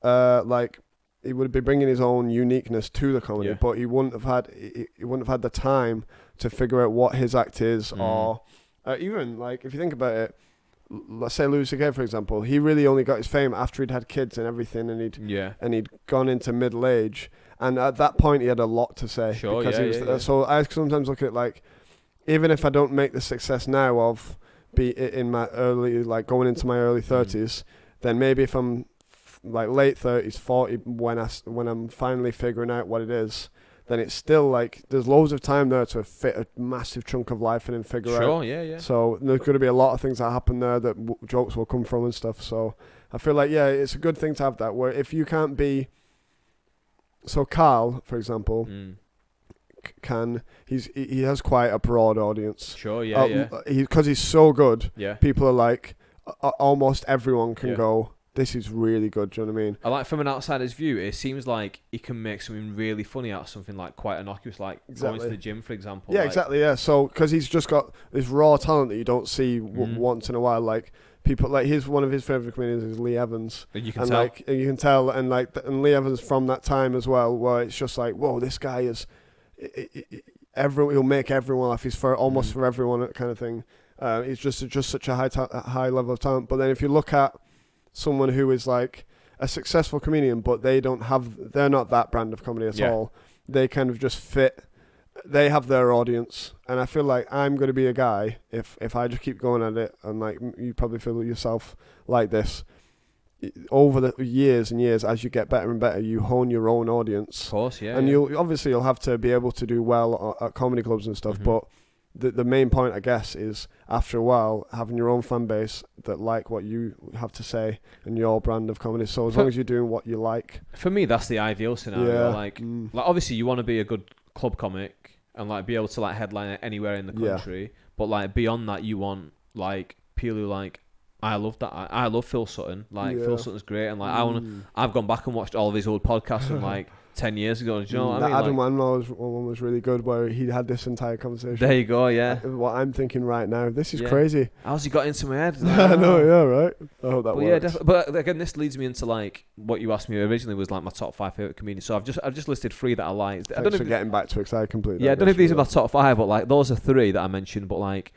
he would be bringing his own uniqueness to the comedy, but he wouldn't have had the time to figure out what his act is, or even like if you think about it. Let's say Louis C.K., for example, he really only got his fame after he'd had kids and everything, and he'd gone into middle age, and at that point he had a lot to say. Sure, because So I sometimes look at it like, even if I don't make the success now of be in my early, like going into my early 30s, then maybe if I'm like late 30s, 40, when I'm finally figuring out what it is, then it's still like there's loads of time there to fit a massive chunk of life in and figure out. Sure, yeah. So there's going to be a lot of things that happen there that jokes will come from and stuff. So I feel like, it's a good thing to have that, where if you can't be... So Carl, for example, he has quite a broad audience. Sure, yeah. Because he's so good, people are like, almost everyone can go, this is really good, do you know what I mean? I like, from an outsider's view, it seems like he can make something really funny out of something like quite innocuous, like going to the gym, for example. Yeah, exactly, yeah. So, because he's just got this raw talent that you don't see once in a while. Like, people like one of his favorite comedians is Lee Evans. You can and tell. like you can tell, and like and Lee Evans from that time as well, where it's just like, whoa, this guy is. He'll make everyone laugh. He's for almost for everyone kind of thing. He's just such a high level of talent. But then if you look at someone who is like a successful comedian, but they're not that brand of comedy at all. They kind of just fit. They have their audience, and I feel like I'm going to be a guy if I just keep going at it, and like you probably feel yourself like this. Over the years and years, as you get better and better, you hone your own audience. Of course, yeah. And you'll have to be able to do well at comedy clubs and stuff. But the main point, I guess, is after a while having your own fan base that like what you have to say and your brand of comedy. So as long as you're doing what you like, for me, that's the ideal scenario. Yeah. Like obviously, you want to be a good club comic and like be able to like headline it anywhere in the country. But like beyond that, you want like people who like. I love that. I love Phil Sutton. Like Phil Sutton's great, and like I've gone back and watched all of his old podcasts from like 10 years ago. Do you know what I mean? Adam like, Anwar one was really good, where he had this entire conversation. There you go. Yeah. What I'm thinking right now, this is crazy. How's he got into my head? I know. Yeah. Right. I hope that works. Yeah, definitely. But again, this leads me into like what you asked me originally was like my top 5 favorite comedians. So I've just listed 3 that I liked. Thanks for getting back to it, because I completely. Yeah, I don't know if these are my top 5, but like those are 3 that I mentioned. But like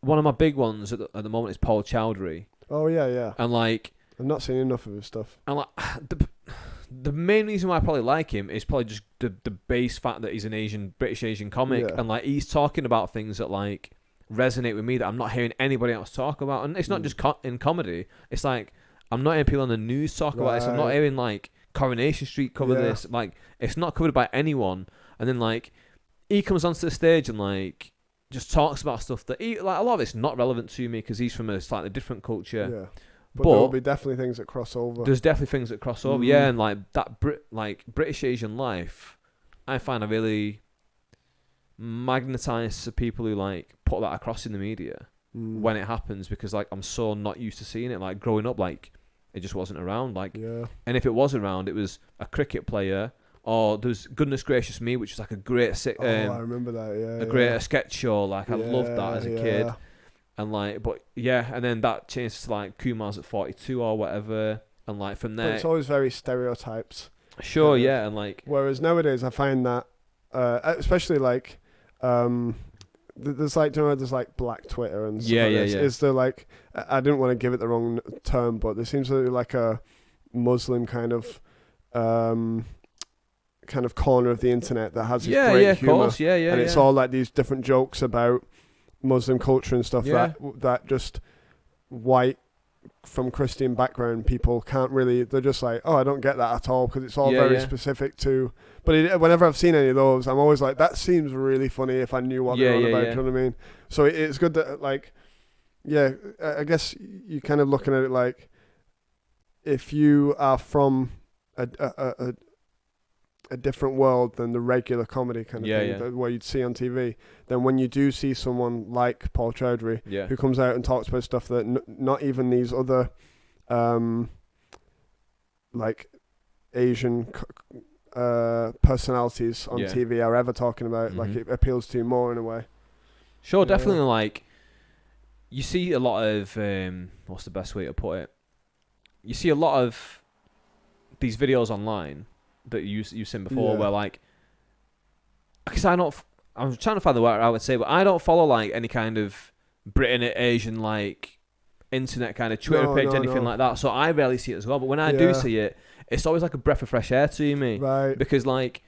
one of my big ones at the moment is Paul Chowdhury. Oh yeah. And like I've not seen enough of his stuff. And like the main reason why I probably like him is probably just the base fact that he's an British Asian comic, and like he's talking about things that like resonate with me that I'm not hearing anybody else talk about. And it's not just in comedy. It's like I'm not hearing people on the news talk about this. I'm not hearing like Coronation Street cover this. Like it's not covered by anyone. And then like he comes onto the stage and like just talks about stuff that like a lot of it's not relevant to me because he's from a slightly different culture. Yeah, but there'll be definitely things that cross over. There's definitely things that cross over. Yeah, and like that British Asian life, I find I really magnetise to people who like put that across in the media when it happens, because like I'm so not used to seeing it. Like growing up, like it just wasn't around. Like, and if it was around, it was a cricket player. Or there's Goodness Gracious Me, which is like a great I remember that. Yeah, a great sketch show. Like I loved that as a kid, and like, and then that changed to like Kumar's at 42 or whatever, and like from there, but it's always very stereotypes. Sure, and like, whereas nowadays I find that, especially like, there's like, there's like Black Twitter and stuff like this. Is there like, I didn't want to give it the wrong term, but there seems to be like a Muslim kind of corner of the internet that has this great humor, and it's all like these different jokes about Muslim culture and stuff that just white from Christian background people can't really. They're just like, oh, I don't get that at all, because it's all very specific to. But whenever I've seen any of those, I'm always like, that seems really funny if I knew what they're on about. Do you know what I mean? So it's good that like, I guess you're kind of looking at it like, if you are from a different world than the regular comedy kind of thing where you'd see on TV, then when you do see someone like Paul Chowdhury who comes out and talks about stuff that not even these other like Asian personalities on TV are ever talking about, like it appeals to you more in a way. Sure, definitely. Like you see a lot of what's the best way to put it? You see a lot of these videos online that you've seen before, where like, because I'm trying to find the word I would say, but I don't follow like any kind of Britain Asian like internet kind of Twitter page, anything like that. So I rarely see it as well. But when I do see it, it's always like a breath of fresh air to me, right? Because like,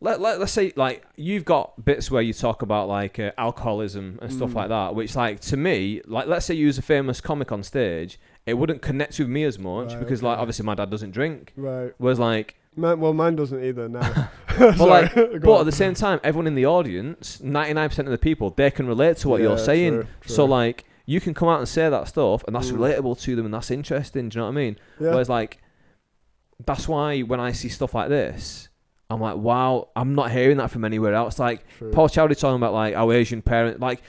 let's say like you've got bits where you talk about like alcoholism and stuff like that, which like to me, like let's say you was a famous comic on stage, it wouldn't connect with me as much because like obviously my dad doesn't drink, right? Whereas like. Mine doesn't either now. But at the same time, everyone in the audience, 99% of the people, they can relate to what you're saying. True. So like, you can come out and say that stuff, and that's relatable to them, and that's interesting. Do you know what I mean? Yeah. Whereas like, that's why when I see stuff like this, I'm like, wow, I'm not hearing that from anywhere else. Like Paul Chowdhury talking about like our Asian parent, like.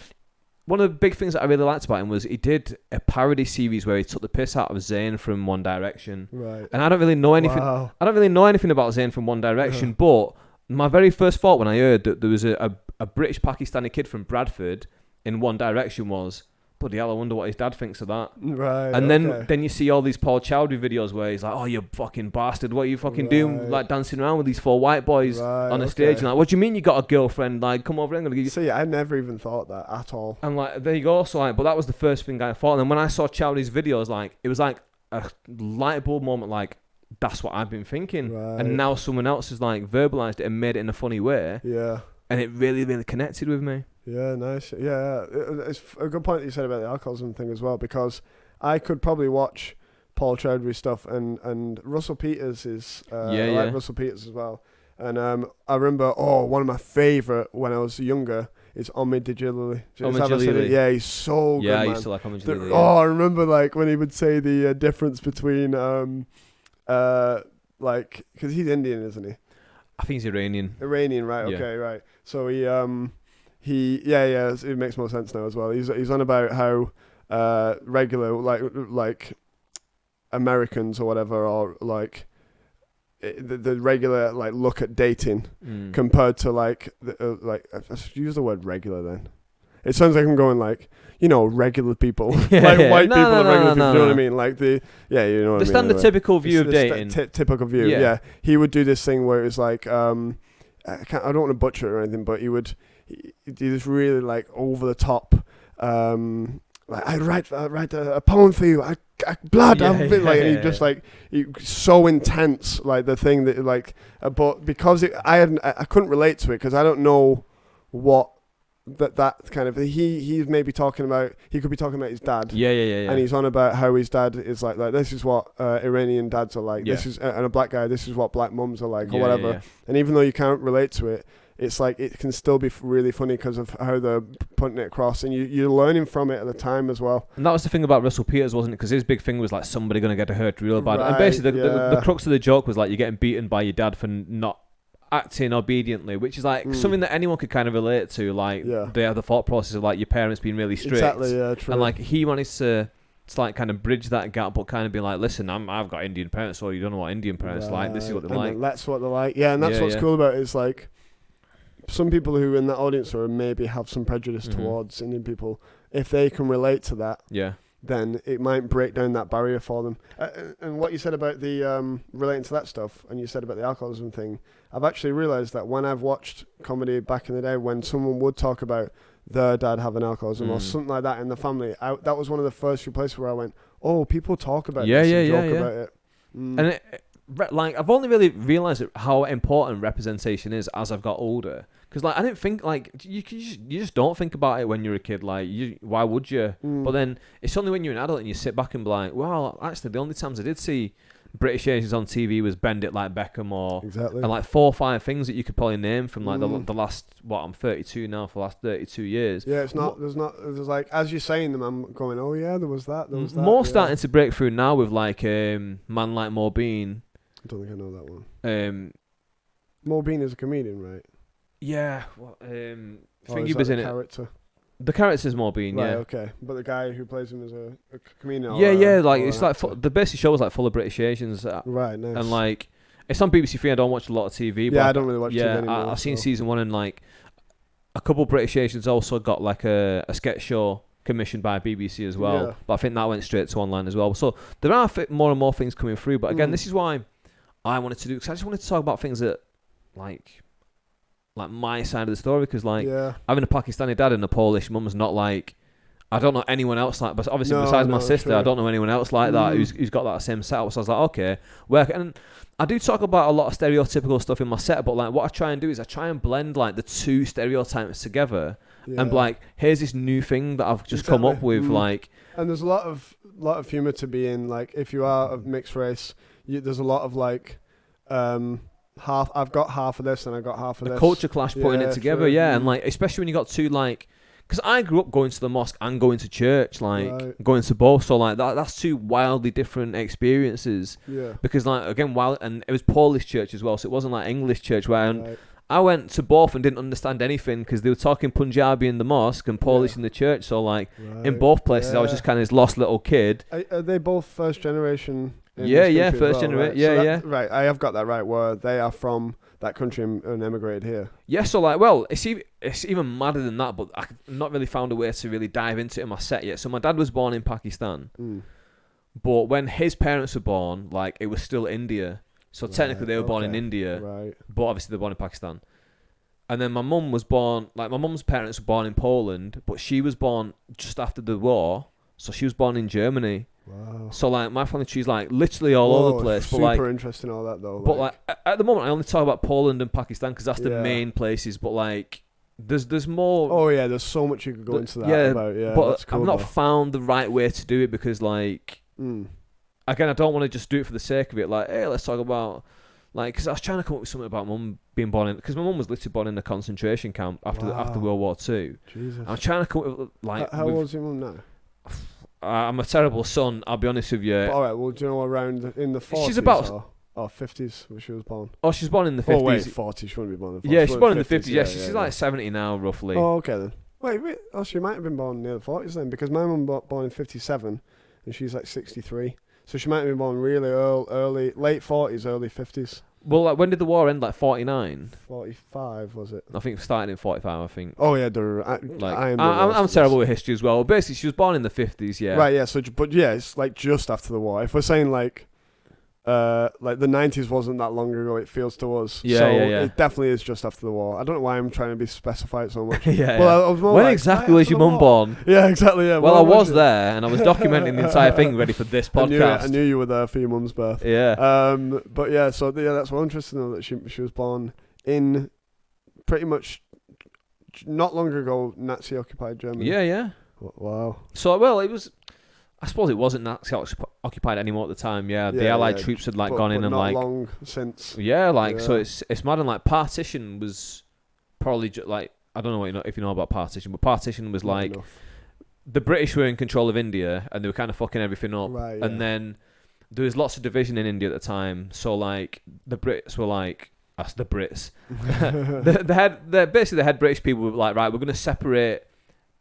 One of the big things that I really liked about him was he did a parody series where he took the piss out of Zayn from One Direction. Right. And I don't really know anything. Wow. I don't really know anything about Zayn from One Direction, but my very first thought when I heard that there was a British Pakistani kid from Bradford in One Direction was, bloody hell, I wonder what his dad thinks of that. Right. And then you see all these Paul Chowdhury videos where he's like, oh, you fucking bastard, what are you fucking doing, like dancing around with these 4 white boys on a stage? And like, what do you mean you got a girlfriend? Like, come over, I'm gonna give you. See, I never even thought that at all. And like, there you go. So like, but that was the first thing I thought. And then when I saw Chowdhury's videos, like, it was like a light bulb moment. Like, that's what I've been thinking. Right. And now someone else has like verbalized it and made it in a funny way. Yeah. And it really, really connected with me. Yeah, nice. Yeah, it's a good point that you said about the alcoholism thing as well, because I could probably watch Paul Chowdhury stuff and Russell Peters is I like Russell Peters as well. And I remember one of my favourite when I was younger is Omid Djalili. Yeah, he's so good. Yeah, I man. used to like Omid Djalili. Oh, I remember like when he would say the difference between like, because he's Indian, isn't he? I think he's Iranian. Iranian, right? Yeah. Okay, right. So it makes more sense now as well. He's on about how regular like Americans or whatever, or like the regular like look at dating compared to like I should use the word regular then. It sounds like I'm going like, regular people, like white people are regular people. You know what I mean? Like you know what I mean. The standard typical view of dating. Typical view. Yeah. He would do this thing where it was like, I don't want to butcher it or anything, but he do this really like over the top, like I write a poem for you. And he just like so intense, like the thing that like, but because I couldn't relate to it because I don't know what. That kind of he's maybe talking about, he could be talking about his dad, and he's on about how his dad is like this is what Iranian dads are like, this is and a black guy, this is what black mums are like, or whatever. And even though you can't relate to it, it's like it can still be really funny because of how they're putting it across, and you're learning from it at the time as well. And that was the thing about Russell Peters, wasn't it? Because his big thing was like somebody gonna get hurt real bad, and basically the crux of the joke was like you're getting beaten by your dad for not acting obediently, which is like something that anyone could kind of relate to. Like they have the thought process of like your parents being really strict, exactly, true. And like he managed to like kind of bridge that gap, but kind of be like, listen, I've got Indian parents, so you don't know what Indian parents like. This is what they're like. That's what they're like. Yeah, and that's what's cool about it is like some people who in that audience or maybe have some prejudice towards Indian people, if they can relate to that, then it might break down that barrier for them. And what you said about the relating to that stuff, and you said about the alcoholism thing, I've actually realised that when I've watched comedy back in the day, when someone would talk about their dad having alcoholism or something like that in the family, that was one of the first few places where I went, oh, people talk about this and joke about it. And like I've only really realised how important representation is as I've got older. Because like I didn't think like you just don't think about it when you're a kid. Like why would you? But then it's only when you're an adult and you sit back and be like, well, actually the only times I did see British Asians on TV was Bend It Like Beckham and like 4 or 5 things that you could probably name from like the last I'm 32 now, for the last 32 years. Yeah, there's like as you're saying them, I'm going, oh yeah, there was that. More starting to break through now with like Man Like Mo Bean. I don't think I know that one. Mo Bean is a comedian, right? Yeah. I think he was in character? The character's Mo Bean, right, yeah. Okay, but the guy who plays him is a comedian. Like it's like the basic show was like full of British Asians. Right, nice. And like it's on BBC Three. I don't watch a lot of TV. Yeah, I don't really watch TV anymore. I've seen season 1, and like a couple of British Asians also got like a sketch show commissioned by BBC as well. Yeah. But I think that went straight to online as well. So there are more and more things coming through. But again, this is why I wanted to do, because I just wanted to talk about things that like my side of the story, because like having a Pakistani dad and a Polish mum's not like, I don't know anyone else like, but obviously besides my sister, true. I don't know anyone else like that who's got that same setup. So I was like, okay, and I do talk about a lot of stereotypical stuff in my set, but like what I try and do is I try and blend like the two stereotypes together and like, here's this new thing that I've just come up with, like. And there's a lot of humor to be in. Like if you are of mixed race, there's a lot of like, I've got half of this and I got half of this. The culture clash putting it together, and like especially when you got two like, because I grew up going to the mosque and going to church, like going to both, so like that's two wildly different experiences. Yeah. Because like again, and it was Polish church as well, so it wasn't like English church where I went to both and didn't understand anything because they were talking Punjabi in the mosque and Polish in the church. So like in both places, I was just kind of this lost little kid. Are they both first generation in Yeah, this yeah, country as first well, generation. right? Yeah, So yeah. Right, I have got that right. Where they are from that country and emigrated here. Yeah, so like, well, it's even madder than that, but I've not really found a way to really dive into it in my set yet. So my dad was born in Pakistan, but when his parents were born, like, it was still India. So technically they were born in India, right? but obviously they're born in Pakistan. And then my mum was born, like, my mum's parents were born in Poland, but she was born just after the war, so she was born in Germany. Wow. So like my family tree's like literally all over the place. Super But like, interesting all that though. but like at the moment I only talk about Poland and Pakistan because that's the Yeah. main places. But like there's more. Oh yeah, there's so much you could go into that. Yeah, about, but that's cool, I've not though. found the right way to do it because like again I don't want to just do it for the sake of it. Like, hey, let's talk about. Like, because I was trying to come up with something about mum being born in, because my mum was literally born in a concentration camp after World War II. Jesus. I'm trying to come up with, like, How old's your mum now? I'm a terrible son. I'll be honest with you. But, all right. Well, do you know around in the 40s? She's about or 50s when she was born. Oh, she's born in the 50s. Oh wait, 40. She wouldn't be born in the 40s. Yeah, she's born in the 50s. Yeah, Yeah, she's yeah, like 70 now, roughly. Oh, okay then. Wait. Oh, she might have been born near the 40s then, because my mum born in 57, and she's like 63. So she might have been born really early, late 40s, early 50s. Well, like, when did the war end? Like 49? 45 was it? I think it started in 45. I think. Oh yeah, I'm terrible with history as well. Basically, she was born in the 50s. Yeah. Right. Yeah. So, but yeah, it's like just after the war. If we're saying like the 90s wasn't that long ago, it feels to us. Yeah, so yeah. it definitely is just after the war. I don't know why I'm trying to be specified so much. yeah. Well, I was more when like, exactly right was after your the mum war. born? Yeah, exactly. Yeah. Well, I was it? there, and I was documenting the entire thing ready for this podcast. I knew you were there for your mum's birth. Yeah. But yeah, so yeah, that's what interesting though, that she was born in pretty much not long ago Nazi occupied Germany. Yeah, yeah. Wow. So, well, it was. I suppose it wasn't Nazi occupied anymore at the time. Yeah, the Allied troops had like gone in and not like. long since. Yeah, like so Yeah. it's mad and like partition was probably like I don't know what if you know about partition, but partition was Not like enough. the British were in control of India and they were kind of fucking everything up, Right, yeah. and then there was lots of division in India at the time. So like the Brits were like, that's the Brits. Basically the head British people were like, right, we're gonna separate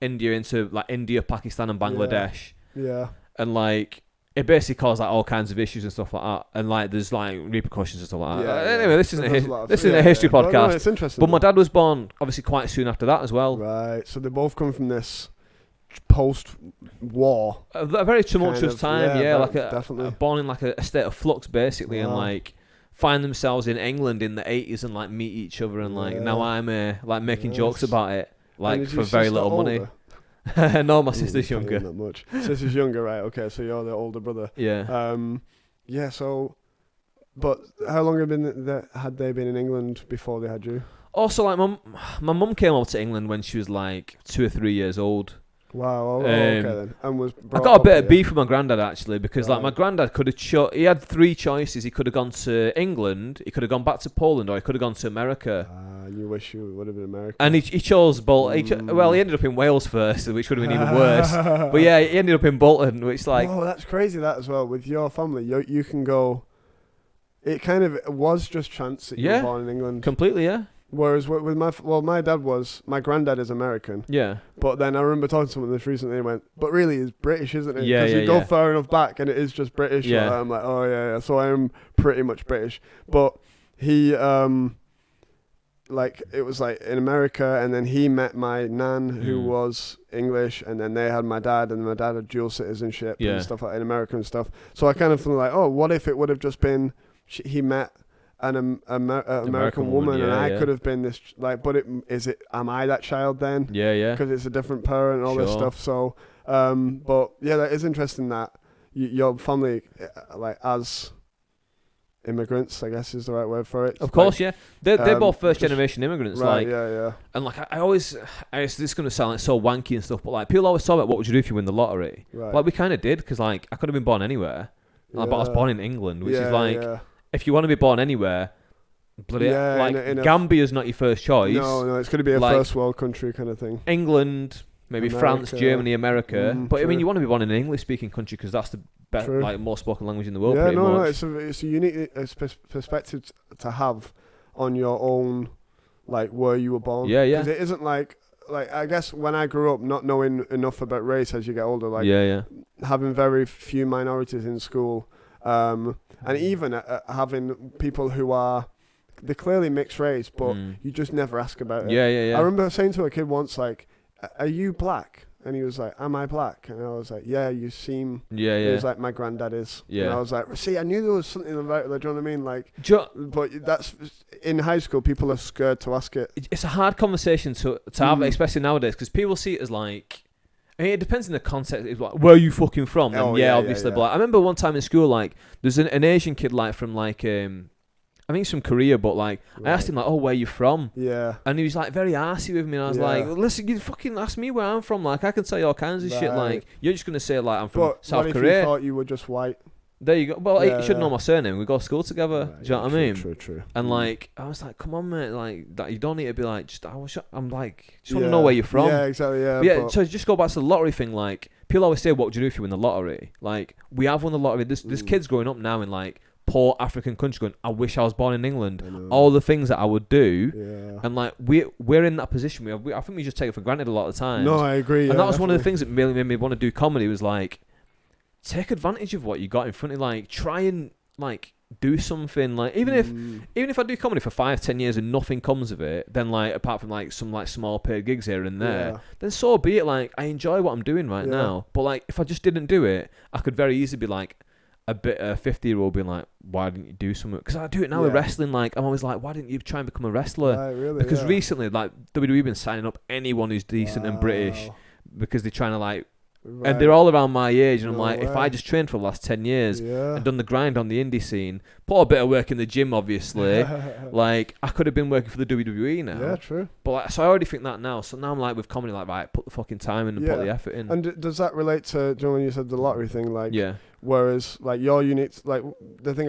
India into like India, Pakistan, and Bangladesh. Yeah. And like it basically caused like all kinds of issues and stuff like that, and like there's like repercussions and stuff like that. Anyway, this isn't a history podcast. No, it's interesting. But my dad was born obviously quite soon after that as well. Right, so they both come from this post-war. A very tumultuous kind of, time, yeah, like definitely. born in like a state of flux basically, and Wow. like find themselves in England in the 80s and like meet each other, and like now I'm like making jokes about it, like And is for your very sister little money. older? No, my sister's younger. Not much. Sister's younger, right? Okay, so you're the older brother. Yeah. Yeah. So, but how long had they been in England before they had you? Also, like my mum came over to England when she was like 2 or 3 years old. Wow. Okay then. And was. I got a bit of beef with my granddad actually because like my granddad could have he had 3 choices. He could have gone to England, he could have gone back to Poland, or he could have gone to America. You wish you would have been American. And he chose Bolton. Well, he ended up in Wales first, which would have been even worse. But yeah, he ended up in Bolton, which like. Oh, that's crazy that as well. With your family, you can go. It kind of was just chance that you were born in England. Completely, yeah. Whereas with my granddad is American. Yeah. But then I remember talking to someone this recently and went, but really he's British, isn't he? Yeah, Because you go far enough back and it is just British. Yeah. Like, I'm like, oh yeah. So I am pretty much British. But he, like, it was like in America, and then he met my nan who was English, and then they had my dad, and my dad had dual citizenship and stuff like in America and stuff. So I kind of feel like, oh, what if it would have just been he met an American woman, and I could have been this, like, but am I that child then? Yeah. Because it's a different parent and all this stuff. So, but yeah, that is interesting that your family, like, as immigrants, I guess is the right word for it. Of course, yeah. They're both first generation immigrants. Right, like, yeah. And like, this is going to sound like so wanky and stuff, but like, people always talk about what would you do if you win the lottery. Right. Like, we kind of did, because like, I could have been born anywhere. But I was born in England, which is like, if you want to be born anywhere, bloody Gambia's not your first choice. No, it's going to be a first world country kind of thing. England, maybe America. France, Germany, America. But true. I mean, you want to be born in an English-speaking country because that's the like most spoken language in the world. Yeah, pretty much. it's a unique perspective to have on your own, like where you were born. Yeah. Because it isn't like I guess when I grew up, not knowing enough about race as you get older, like yeah. having very few minorities in school, And even having people who are, they're clearly mixed race, but you just never ask about it. Yeah. I remember saying to a kid once, like, "Are you black?" And he was like, "Am I black?" And I was like, "Yeah, you seem." Yeah. He was like, "My granddad is." Yeah. And I was like, "See, I knew there was something about it." Do you know what I mean? Like, but that's in high school. People are scared to ask it. It's a hard conversation to have, especially nowadays, because people see it as like. I mean, it depends on the context. It's like, where are you fucking from? And obviously. But like, I remember one time in school, like, there's an Asian kid, like, from like, I think he's from Korea, but like, I asked him like, "Oh, where are you from?" Yeah. And he was like very arsey with me, and I was like, "Listen, you fucking ask me where I'm from. Like, I can tell you all kinds of shit. Like, you're just gonna say like I'm from South Korea." What if you thought you were just white? There you go. Well, you should know my surname. We go to school together. Do you know what I mean? True. And like, I was like, "Come on, mate. Like, you don't need to be like, I'm like, just want to know where you're from." Yeah, exactly. Yeah. But so just go back to the lottery thing. Like, people always say, "What would you do if you win the lottery?" Like, we have won the lottery. There's kids growing up now in like poor African countries going, "I wish I was born in England." All the things that I would do, and like we're in that position. I think we just take it for granted a lot of the time. No, I agree. And that was one of the things that really made me want to do comedy. Was like, take advantage of what you got in front of you. Like, try and like do something. Like, even if I do comedy for 5-10 years and nothing comes of it, then like apart from like some like small paid gigs here and there, then so be it. Like, I enjoy what I'm doing right now. But like, if I just didn't do it, I could very easily be like a 50-year-old being like, "Why didn't you do something?" Because I do it now with wrestling. Like, I'm always like, "Why didn't you try and become a wrestler?" Right, really, because recently, like, WWE been signing up anyone who's decent and British because they're trying to like. Right. And they're all around my age, and I'm like, if I just trained for the last 10 years and done the grind on the indie scene, put a bit of work in the gym, obviously, like, I could have been working for the WWE now. Yeah, true. But like, so I already think that now. So now I'm like, with comedy, like, right, put the fucking time in and put the effort in. And does that relate to, do you know when you said the lottery thing? Like, whereas, like, your unique, like, the thing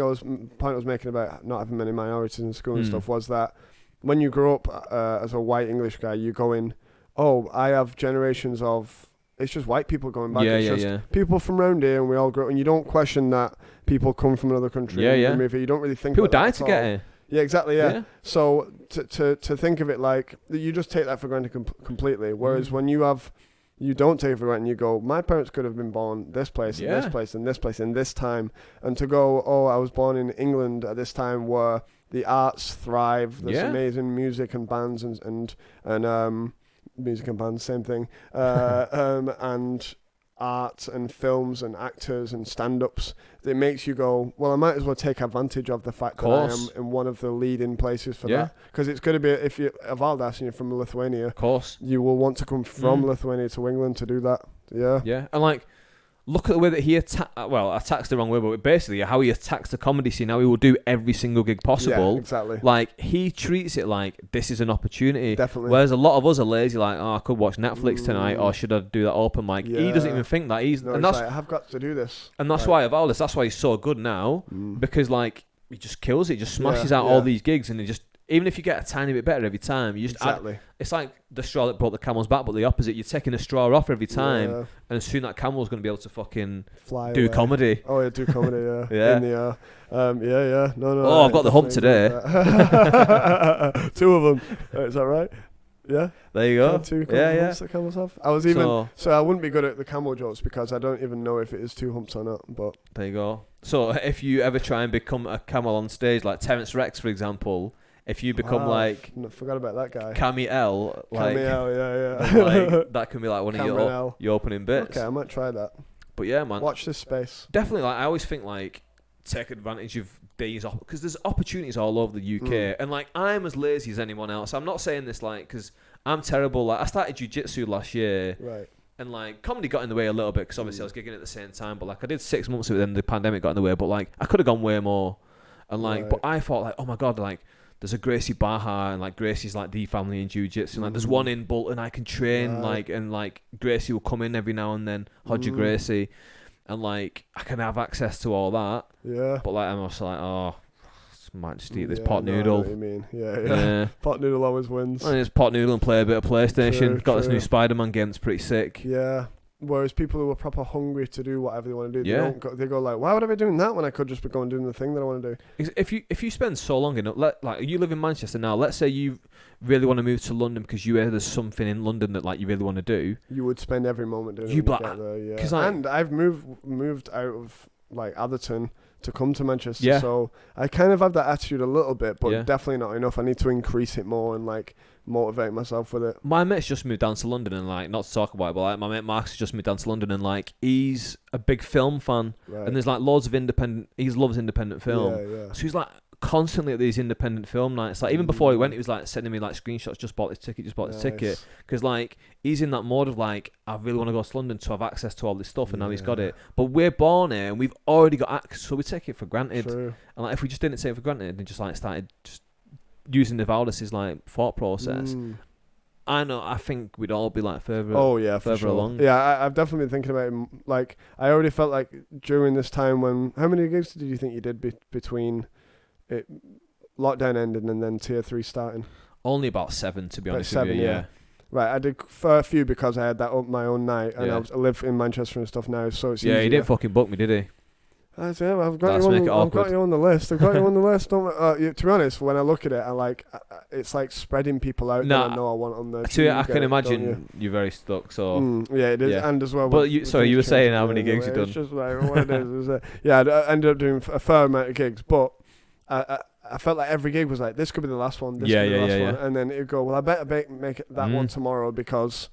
point I was making about not having many minorities in school and stuff was that when you grow up as a white English guy, you go in, "Oh, I have generations of." It's just white people going back. It's just people from around here, and we all grow. And you don't question that people come from another country. You don't really think people about die to get here. Yeah, exactly. Yeah. So to think of it like you just take that for granted completely. Whereas when you don't take it for granted. You go, my parents could have been born this place, and this place, and this place, and this time. And to go, oh, I was born in England at this time where the arts thrive. There's amazing music and bands and music and bands, same thing, and art and films and actors and stand-ups. It makes you go, well, I might as well take advantage of the fact that I am in one of the leading places for that. Because it's going to be, if you're a Valdas and you're from Lithuania, of course, you will want to come from Lithuania to England to do that. Yeah. And like, look at the way that he attacks the wrong way, but basically how he attacks the comedy scene, how he will do every single gig possible. Yeah, exactly. Like, he treats it like this is an opportunity. Definitely. Whereas a lot of us are lazy, like, oh, I could watch Netflix tonight, or should I do that open mic? He doesn't even think that. And that's like, I have got to do this. And that's why Valdas, that's why he's so good now, because like he just kills it, just smashes out all these gigs, and he just, even if you get a tiny bit better every time, you just add, it's like the straw that brought the camel's back, but the opposite. You're taking a straw off every time, and soon that camel's going to be able to fucking do comedy. Oh, yeah, do comedy, in the air. No. Oh, I've got the hump today. 2 of them. Is that right? Yeah. There you go. 2 humps that camels have. I was so I wouldn't be good at the camel jokes because I don't even know if it is 2 humps or not. But there you go. So if you ever try and become a camel on stage, like Terence Rex, for example. If you become like, I forgot about that guy. Cammy L, like, like that can be like one of your opening bits. Okay, I might try that. But yeah, man, watch this space. Definitely, like I always think like take advantage of days off because there's opportunities all over the UK, and like I'm as lazy as anyone else. I'm not saying this like because I'm terrible. Like I started jiu-jitsu last year, right? And like comedy got in the way a little bit because obviously I was gigging at the same time. But like I did 6 months of it, then the pandemic got in the way. But like I could have gone way more, and like but I thought like, oh my god, like. There's a Gracie Baja, and like Gracie's like the family in jiu-jitsu. And like there's one in Bolton I can train, like, and like Gracie will come in every now and then, Hodger Gracie, and like I can have access to all that. Yeah. But like I'm also like, oh, might just eat this pot noodle. I know what you mean. Yeah. Pot noodle always wins. I just pot noodle and play a bit of PlayStation. Got this new Spider-Man game that's pretty sick. Yeah. Whereas people who are proper hungry to do whatever they want to do, they go like, why would I be doing that when I could just be going doing the thing that I want to do? If you spend so long enough, like you live in Manchester now, let's say you really want to move to London because you hear there's something in London that like you really want to do. You would spend every moment doing it. And I've moved out of like Atherton to come to Manchester. Yeah. So I kind of have that attitude a little bit, but Yeah. definitely not enough. I need to increase it more and like motivate myself with it. My mate's just moved down to London, and like, not to talk about it, but like my mate Mark's just moved down to London, and like he's a big film fan, Right. and there's like loads of independent. He loves independent film, Yeah. so he's like constantly at these independent film nights. Like even before he went, he was like sending me like screenshots. Just bought this ticket, because like he's in that mode of like, I really want to go to London to have access to all this stuff, and now he's got it. But we're born here, and we've already got access, so we take it for granted. True. And like if we just didn't take it for granted and just like started just using the Valdis's like thought process. I think we'd all be like further along. Yeah, I've definitely been thinking about it. Like, I already felt like during this time when... How many gigs did you think you did between it, lockdown ending and then Tier 3 starting? Only about 7, to be About honest 7, with you, yeah. Right, I did a few because I had that up my own night, and Yeah. I live in Manchester and stuff now, so it's Yeah, easier. he didn't fucking book me, did he? I said, I've got Let's you make on. it I've got awkward. you on the list. I've got you on the list. To be honest, when I look at it, I like it's like spreading people out that I know I want on there. I can imagine you're very stuck. So yeah, it is, Yeah. and as well. But with you were things saying changing how many anyway, gigs you've It's done. just like what it is. Yeah, I ended up doing a fair amount of gigs, but I felt like every gig was like, this could be the last one. This could be the last one, and then it'd go, well, I better make it that one tomorrow because.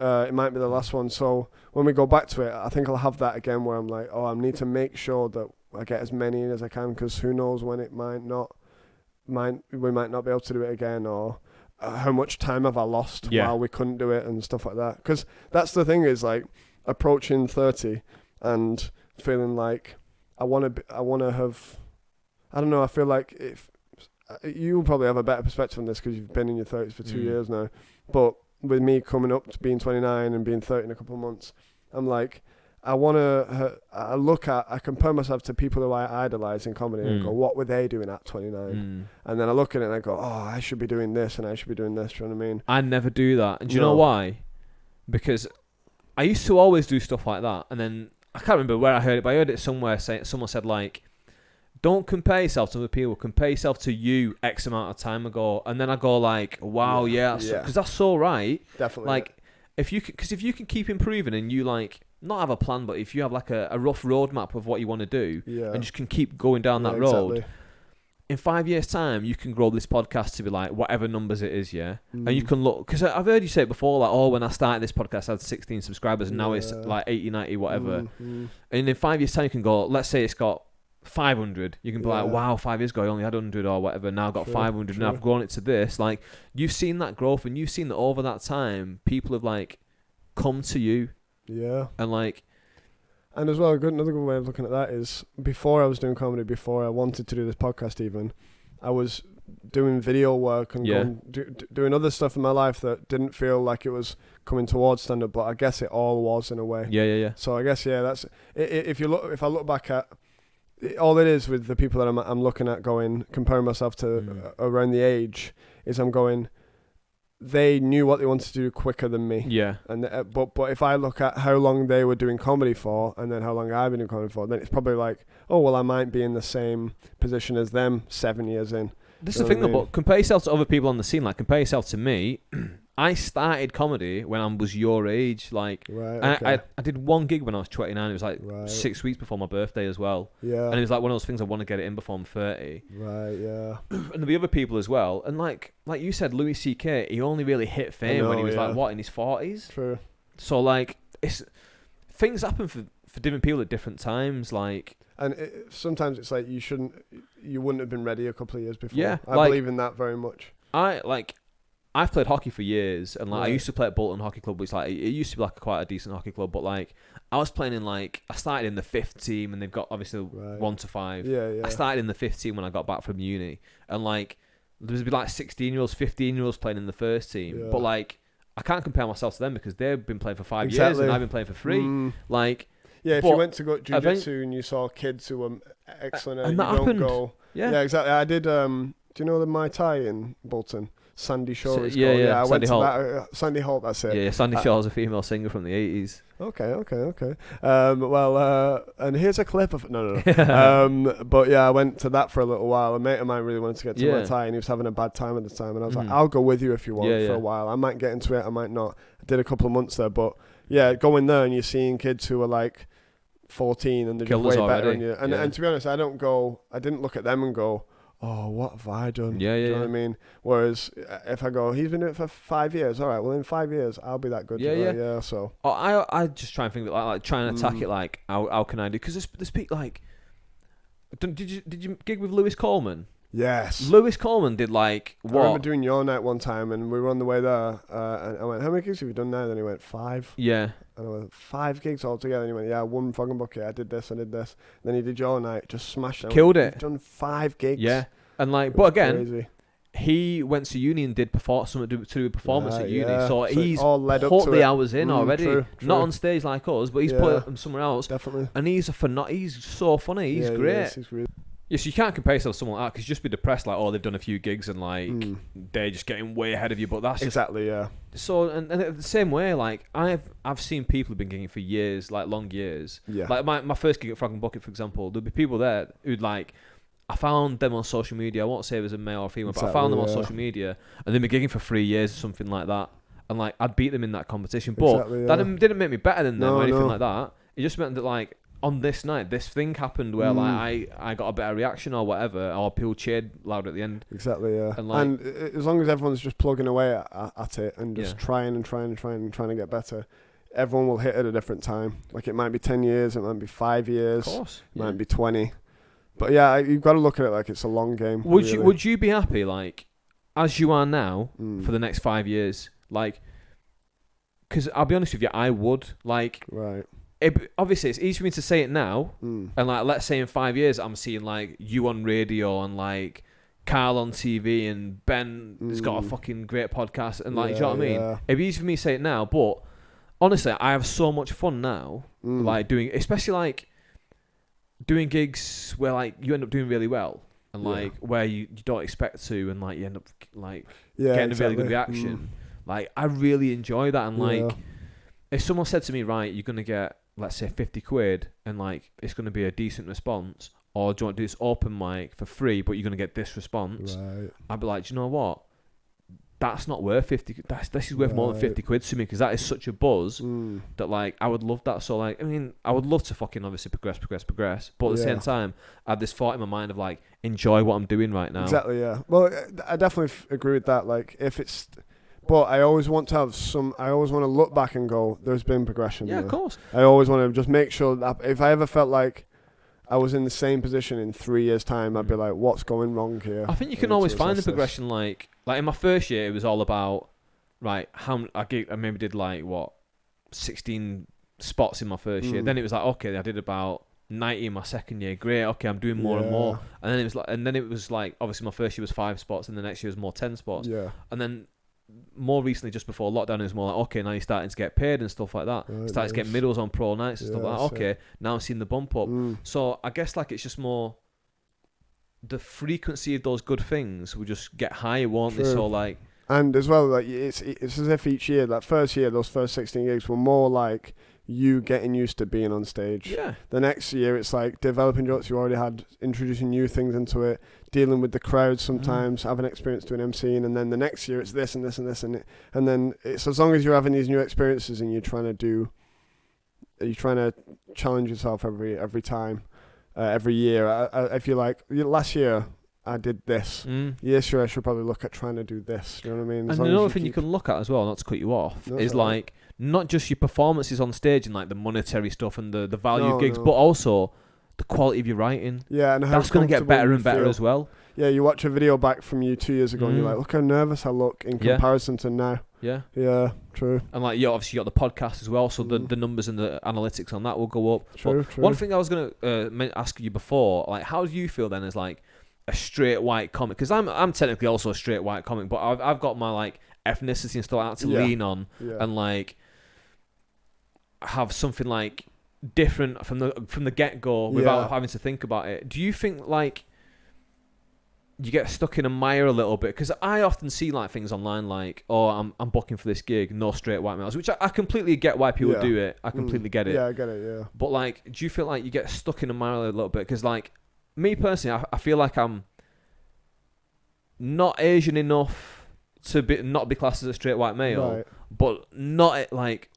It might be the last one. So when we go back to it, I think I'll have that again where I'm like, I need to make sure that I get as many in as I can, because who knows when it we might not be able to do it again, or how much time have I lost while we couldn't do it and stuff like that. Because that's the thing, is like approaching 30 and feeling like I want to have, I don't know, I feel like if you probably have a better perspective on this because you've been in your 30s for 2 years now, but with me coming up to being 29 and being 30 in a couple of months, I'm like, I compare myself to people who I idolize in comedy and go, what were they doing at 29? And then I look at it and I go, I should be doing this and I should be doing this. Do you know what I mean? I never do that. And do you know why? Because I used to always do stuff like that, and then I can't remember where I heard it, but I heard it somewhere. Someone said like, don't compare yourself to other people. Compare yourself to you X amount of time ago. And then I go like, wow, because that's so right. Definitely. Like, if you can keep improving and you like not have a plan, but if you have like a rough roadmap of what you want to do, and just can keep going down that road, in 5 years' time, you can grow this podcast to be like whatever numbers it is, and you can look, because I've heard you say it before, like, when I started this podcast, I had 16 subscribers, and now it's like 80, 90, whatever. And in 5 years' time, you can go, let's say it's got 500, you can be like, wow, 5 years ago I only had 100 or whatever, now I've got 500 and I've grown it to this. Like, you've seen that growth, and you've seen that over that time people have like come to you, and like, and as well, another good way of looking at that is, before I was doing comedy, before I wanted to do this podcast even, I was doing video work and doing other stuff in my life that didn't feel like it was coming towards stand-up, but I guess it all was in a way. So I guess that's if I look back at all it is with the people that I'm looking at, going comparing myself to around the age, is I'm going, they knew what they wanted to do quicker than me. And but if I look at how long they were doing comedy for, and then how long I've been doing comedy for, then it's probably like, I might be in the same position as them 7 years in. This is the thing, though, but compare yourself to other people on the scene. Like, compare yourself to me. I started comedy when I was your age. Like, I did one gig when I was 29. It was like 6 weeks before my birthday as well. And it was like one of those things, I want to get it in before I'm 30. And there'll be other people as well. And like you said, Louis C.K., he only really hit fame when he was like, in his 40s? True. So like, things happen for different people at different times. Like, and sometimes it's like you wouldn't have been ready a couple of years before. I like, believe in that very much. I've played hockey for years, and like I used to play at Bolton Hockey Club, which like it used to be like quite a decent hockey club, but like I was playing in I started in the 5th team, and they've got obviously 1 to 5. I started in the 5th team when I got back from uni, and like there would be like 16-year-olds, 15-year-olds playing in the first team, but like I can't compare myself to them because they've been playing for 5 years and I've been playing for 3. Like, if you went to go jiu-jitsu and you saw kids who were excellent at it, and that happened. Exactly. I did. Do you know the Muay Thai in Bolton? Sandy Shaw is called. I went to that. Sandy Holt, that's it. Yeah, Sandy Shaw's a female singer from the 80s. Okay. And here's a clip of it. No. But I went to that for a little while. A mate of mine really wanted to get to Muay Thai, and he was having a bad time at the time. And I was like, I'll go with you if you want for a while. I might get into it, I might not. I did a couple of months there, but going there and you're seeing kids who are like 14 and they're Killed just us way better already. than you. And to be honest, I didn't look at them and go, oh, what have I done? Yeah, Do you know yeah. what I mean? Whereas if I go, he's been doing it for 5 years. All right, well, in 5 years, I'll be that good. Yeah, Like, yeah. yeah. So I just try and think like try and attack it like how can I do? Because there's people like, did you gig with Lewis Coleman? yes. Lewis Coleman did like I remember what? doing your night one time, and we were on the way there, and I went, how many gigs have you done now? Then he went, 5. Yeah. And I went, 5 gigs altogether. And he went, yeah, one fucking bucket. I did this. Then he did your night, just smashed it. Killed it. You've done 5 gigs. Yeah. And like, It but was again, crazy. he went to uni and did something to do with performance Right, at uni. yeah. So So he's all led up put to the it. hours in already. True. Not on stage like us, but he's Yeah. put them somewhere else. Definitely. And he's he's so funny. He's Yeah, great. Yes, he's really. Yes, you can't compare yourself to someone like that because you just be depressed like, oh, they've done a few gigs and like they're just getting way ahead of you. But that's just, Exactly, yeah. so. And the same way, like I've seen people who've been gigging for years, like long years. Yeah. Like my first gig at Frog and Bucket, for example, there'd be people there who'd like. I found them on social media. I won't say it was a male or female, but I found them on social media, and they've been gigging for 3 years or something like that. And like I'd beat them in that competition, but Exactly, that yeah. didn't make me better than them No, or anything no. like that. It just meant that like on this night, this thing happened where like I got a better reaction or whatever, or people cheered loud at the end. Exactly, yeah. And, like- And as long as everyone's just plugging away at it and just Yeah. trying to get better, everyone will hit at a different time. Like it might be 10 years, it might be 5 years, Of course, it might be 20. But yeah, you've got to look at it like it's a long game. Would you be happy like as you are now Mm. for the next 5 years? Like, because I'll be honest with you, I would like. Right. Obviously, it's easy for me to say it now, Mm. and like let's say in 5 years, I'm seeing like you on radio and like Carl on TV and Ben has got a fucking great podcast and like, do you know what I mean? Yeah. It'd be easy for me to say it now, but honestly, I have so much fun now, like doing, especially like doing gigs where like you end up doing really well and like where you don't expect to, and like you end up like getting a really good reaction. Like I really enjoy that, and like if someone said to me, right, you're gonna get, let's say, 50 quid and like it's gonna be a decent response, or do you want to do this open mic for free but you're gonna get this response, Right. I'd be like, do you know what, that's not worth 50. This is worth more than 50 quid to me, because that is such a buzz that like I would love that. So like, I mean, I would love to fucking obviously progress, but at the same time I had this thought in my mind of like, enjoy what I'm doing right now. Exactly, yeah. Well, I definitely agree with that. Like if it's, but I always want to have some. I always want to look back and go, "There's been progression." Yeah, there. of course. I always want to just make sure that if I ever felt like I was in the same position in 3 years' time, I'd be like, "What's going wrong here?" I think you I can need always to find the assess this. progression. Like in my first year, it was all about right. I maybe did like what 16 spots in my first year. Then it was like, okay, I did about 90 in my second year. Great, okay, I'm doing more and more. And then it was like obviously my first year was 5 spots, and the next year was more 10 spots. Yeah. And then more recently, just before lockdown, it was more like, okay, now you're starting to get paid and stuff like that. Right, Starting to get middles on pro nights and stuff like that. Yes, Okay, now I'm seeing the bump up. So I guess like it's just more the frequency of those good things will just get higher, won't they? True. So like, And as well, like it's as if each year, that first year, those first 16 gigs were more like you getting used to being on stage. yeah, The next year, it's like developing jokes you already had, introducing new things into it, dealing with the crowd sometimes, having experience doing MCing, and then the next year it's this and this and this, and then it's as long as you're having these new experiences and you're trying to challenge yourself every time, every year. I feel like last year I did this. This year I should probably look at trying to do this. You know what I mean? And another thing you can look at as well, not to cut you off, No, is it's all right. like not just your performances on stage and like the monetary stuff and the value No, of gigs, no. but also the quality of your writing. Yeah, and how That's going to get comfortable better you and better feel. as well. Yeah, you watch a video back from you 2 years ago and you're like, look how nervous I look in Yeah. comparison to now. Yeah. Yeah, true. And like, obviously you got the podcast as well, so the numbers and the analytics on that will go up. True, But true. one thing I was going to ask you before, like, how do you feel then as like a straight white comic? Because I'm technically also a straight white comic, but I've got my like ethnicity and stuff like that to lean on, and like have something like different from the get go without having to think about it. Do you think like you get stuck in a mire a little bit? Because I often see like things online like, oh, I'm booking for this gig, no straight white males, which I completely get why people do it. I completely get it. Yeah, I get it, yeah. But like, do you feel like you get stuck in a mire a little bit? Because like me personally, I feel like I'm not Asian enough to not be classed as a straight white male, Right. but not like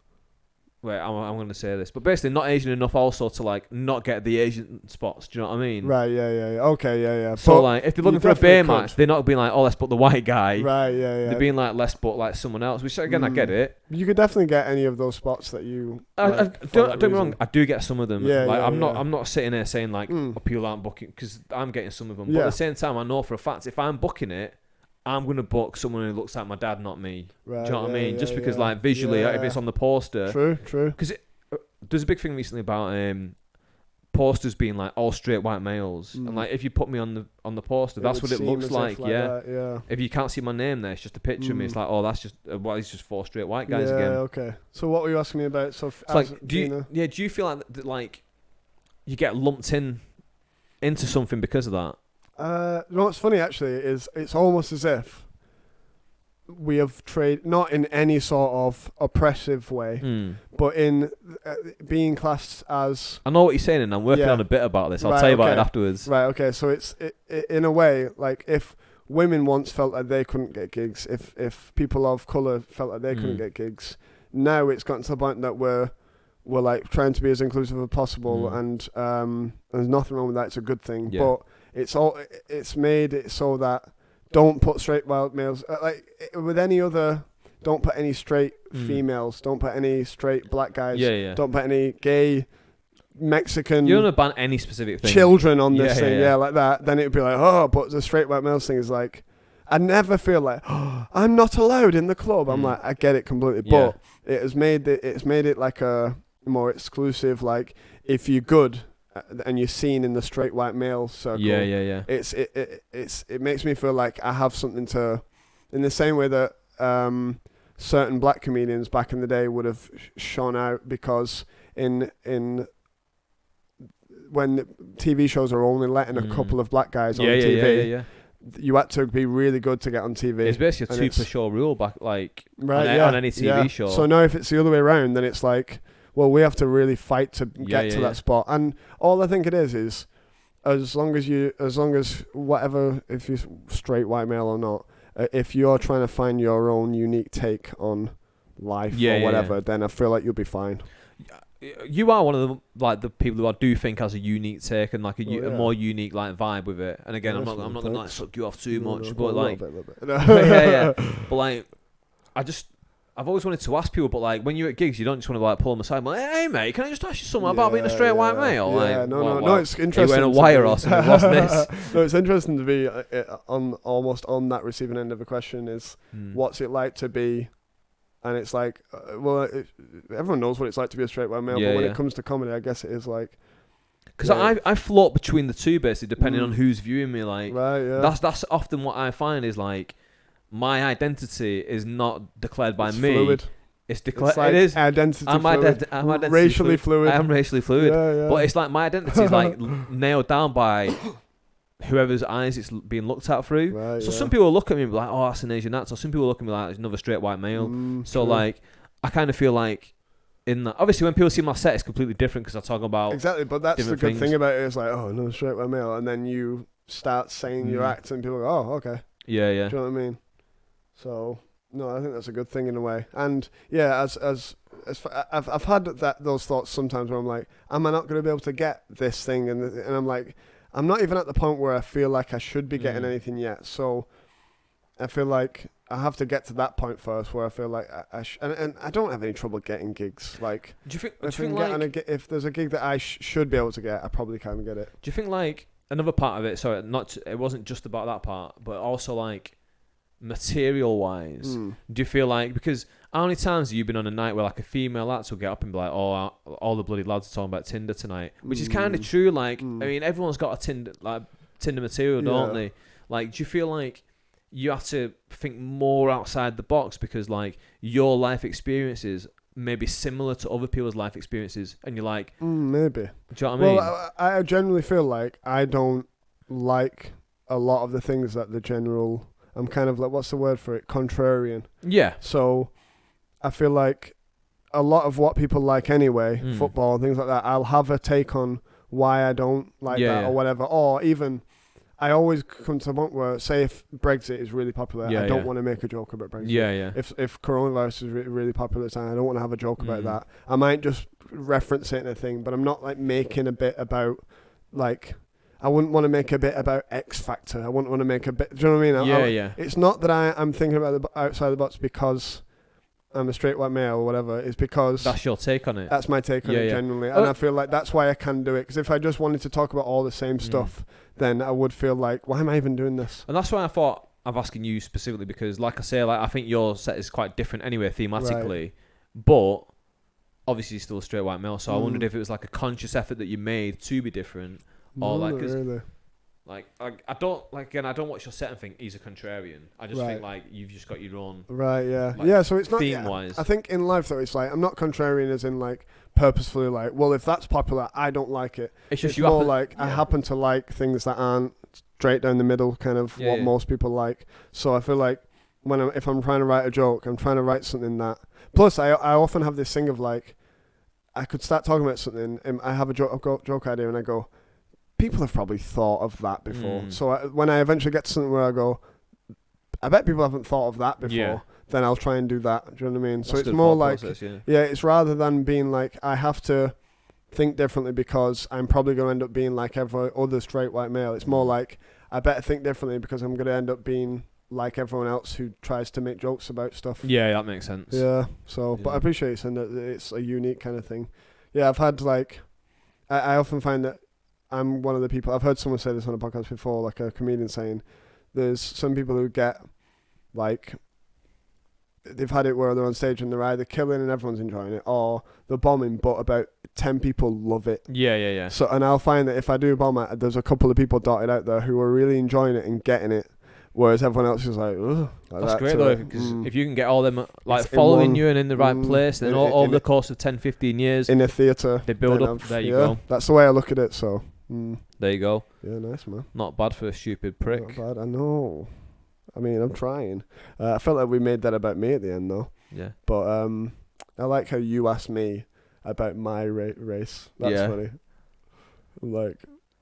Wait, I'm going to say this, but basically not Asian enough also to like not get the Asian spots. Do you know what I mean? Right. Yeah. Okay. Yeah. So But like, if they're looking you for a beer definitely match, could. they're not being like, oh, let's put the white guy. Right. Yeah. They're being like, let's put like someone else. Which again, I get it. You could definitely get any of those spots that you. Don't get me wrong. I do get some of them. Yeah, like yeah, I'm not sitting there saying like people aren't booking, because I'm getting some of them. But Yeah. at the same time, I know for a fact if I'm booking it, I'm gonna book someone who looks like my dad, not me. Right, Do you know what I mean? yeah, Just because yeah. like visually, if it's on the poster. True. Because there's a big thing recently about posters being like all straight white males, and like if you put me on the poster, that's what it looks like. Yeah. Yeah. If you can't see my name there, it's just a picture of me. It's like, oh, that's just he's just 4 straight white guys yeah, again. Okay. So what were you asking me about? So It's like, do you feel like that, like you get lumped into something because of that? You know what's funny actually is it's almost as if we have not in any sort of oppressive way, but in being classed as. I know what you're saying, and I'm working on a bit about this. I'll tell you about it afterwards. Right. Okay. So it's in a way like if women once felt like they couldn't get gigs, if people of color felt like they couldn't get gigs, now it's gotten to the point that we're like trying to be as inclusive as possible, and there's nothing wrong with that. It's a good thing, but it's made it so that don't put straight wild males with any other. Don't put any straight females. Don't put any straight black guys. Don't put any gay Mexican. You don't ban any specific thing. Children on this thing, like that. Then it'd be like, oh, but the straight white males thing is like, I never feel like, oh, I'm not allowed in the club. I'm like, I get it completely, but it's made it like a more exclusive. Like if you're good and you're seen in the straight white male circle, it makes me feel like I have something to, in the same way that certain black comedians back in the day would have shone out because in when TV shows are only letting a couple of black guys on TV, you had to be really good to get on TV. It's basically a 2 per show rule back, like on any TV show. So now if it's the other way around, then it's like, well, we have to really fight to get to that spot. And all I think it is as long as whatever, if you're straight white male or not, if you're trying to find your own unique take on life or whatever, then I feel like you'll be fine. You are one of the people who I do think has a unique take and like a more unique like vibe with it. And again, I'm not gonna like suck you off too much, but like, but like, I've always wanted to ask people, but like when you're at gigs, you don't just want to like pull them aside. I'm like, hey mate, can I just ask you something about being a straight white male? No, it's interesting. You wearing a wire or something? What's this? No, it's interesting to be almost on that receiving end of a question. Is what's it like to be? And it's like, everyone knows what it's like to be a straight white male, but when it comes to comedy, I guess it is like. Because I float between the two basically, depending on who's viewing me. Like, that's often what I find is like, my identity is not declared by me. Fluid. It's declared. Like it is identity fluid. I'm identity racially fluid. I am racially fluid. Yeah. But it's like my identity is like nailed down by whoever's eyes it's being looked at through. Right, so some people look at me and be like, oh, that's an Asian actor. Some people look at me like, it's another straight white male. So like, I kind of feel like in that. Obviously, when people see my set, it's completely different because I talk about exactly. But that's the good thing about it. Is like, oh, another straight white male, and then you start saying your act, and people go, oh, okay. Yeah. Do you know what I mean? So no, I think that's a good thing in a way. And yeah, as I've had those thoughts sometimes where I'm like, am I not going to be able to get this thing? And I'm like, I'm not even at the point where I feel like I should be getting anything yet. So I feel like I have to get to that point first where I feel like and I don't have any trouble getting gigs. Like, do you think if there's a gig that I should be able to get, I probably can get it. Do you think like another part of it? So it wasn't just about that part, but also like material wise. Do you feel like, because how many times have you been on a night where like a female actor will get up and be like, oh, all the bloody lads are talking about Tinder tonight, which is kind of true. Like, I mean, everyone's got a Tinder material, don't they? Like, do you feel like you have to think more outside the box because like your life experiences may be similar to other people's life experiences, and you're like, maybe. Do you know what I mean? Well, I generally feel like I don't like a lot of the things that the general. I'm kind of like, what's the word for it? Contrarian. Yeah. So I feel like a lot of what people like anyway, football and things like that, I'll have a take on why I don't like that or whatever. Or even, I always come to the point where, say, if Brexit is really popular, Yeah, I don't yeah. want to make a joke about Brexit. Yeah. If coronavirus is really popular, I don't want to have a joke about that. I might just reference it in a thing, but I'm not like making a bit about like. I wouldn't want to make a bit about X Factor. I wouldn't want to make a bit. Do you know what I mean? Yeah. It's not that I'm thinking about the outside the box because I'm a straight white male or whatever. It's because That's your take on it. that's my take on it genuinely, and I feel like that's why I can do it. Because if I just wanted to talk about all the same stuff, then I would feel like, why am I even doing this? And that's why I thought of asking you specifically, because like I say, like I think your set is quite different anyway thematically, but obviously you're still a straight white male. So I wondered if it was like a conscious effort that you made to be different, or like because. Really. Like I don't like again. I don't watch your set and think he's a contrarian. I just think like you've just got your own Yeah. So it's not theme wise. I think in life though, it's like I'm not contrarian as in like purposefully like, well, if that's popular, I don't like it. It's just more like I happen to like things that aren't straight down the middle, kind of what most people like. So I feel like if I'm trying to write a joke, I'm trying to write something that. Plus, I often have this thing of like, I could start talking about something, and I have a joke idea, and I go, people have probably thought of that before. So when I eventually get to something where I go, I bet people haven't thought of that before, then I'll try and do that. Do you know what I mean? So it's more like, it's rather than being like, I have to think differently because I'm probably going to end up being like every other straight white male. It's more like, I better think differently because I'm going to end up being like everyone else who tries to make jokes about stuff. Yeah, that makes sense. Yeah, so, but I appreciate you saying that it's a unique kind of thing. Yeah, I've had like, I often find that I'm one of the people, I've heard someone say this on a podcast before, like a comedian saying, there's some people who get, like, they've had it where they're on stage and they're either killing and everyone's enjoying it, or they're bombing, but about 10 people love it. Yeah. So, and I'll find that if I do a bomb, there's a couple of people dotted out there who are really enjoying it and getting it, whereas everyone else is like, ugh. That's great though, because if you can get all them like following you and in the right place, then all over the course of 10, 15 years in a theatre, they build up. There you go. That's the way I look at it. So there you go. Yeah, nice man. Not bad for a stupid prick. Not bad. I know. I mean, I'm trying. I felt like we made that about me at the end though. Yeah. But I like how you asked me about my race. That's funny. I'm like.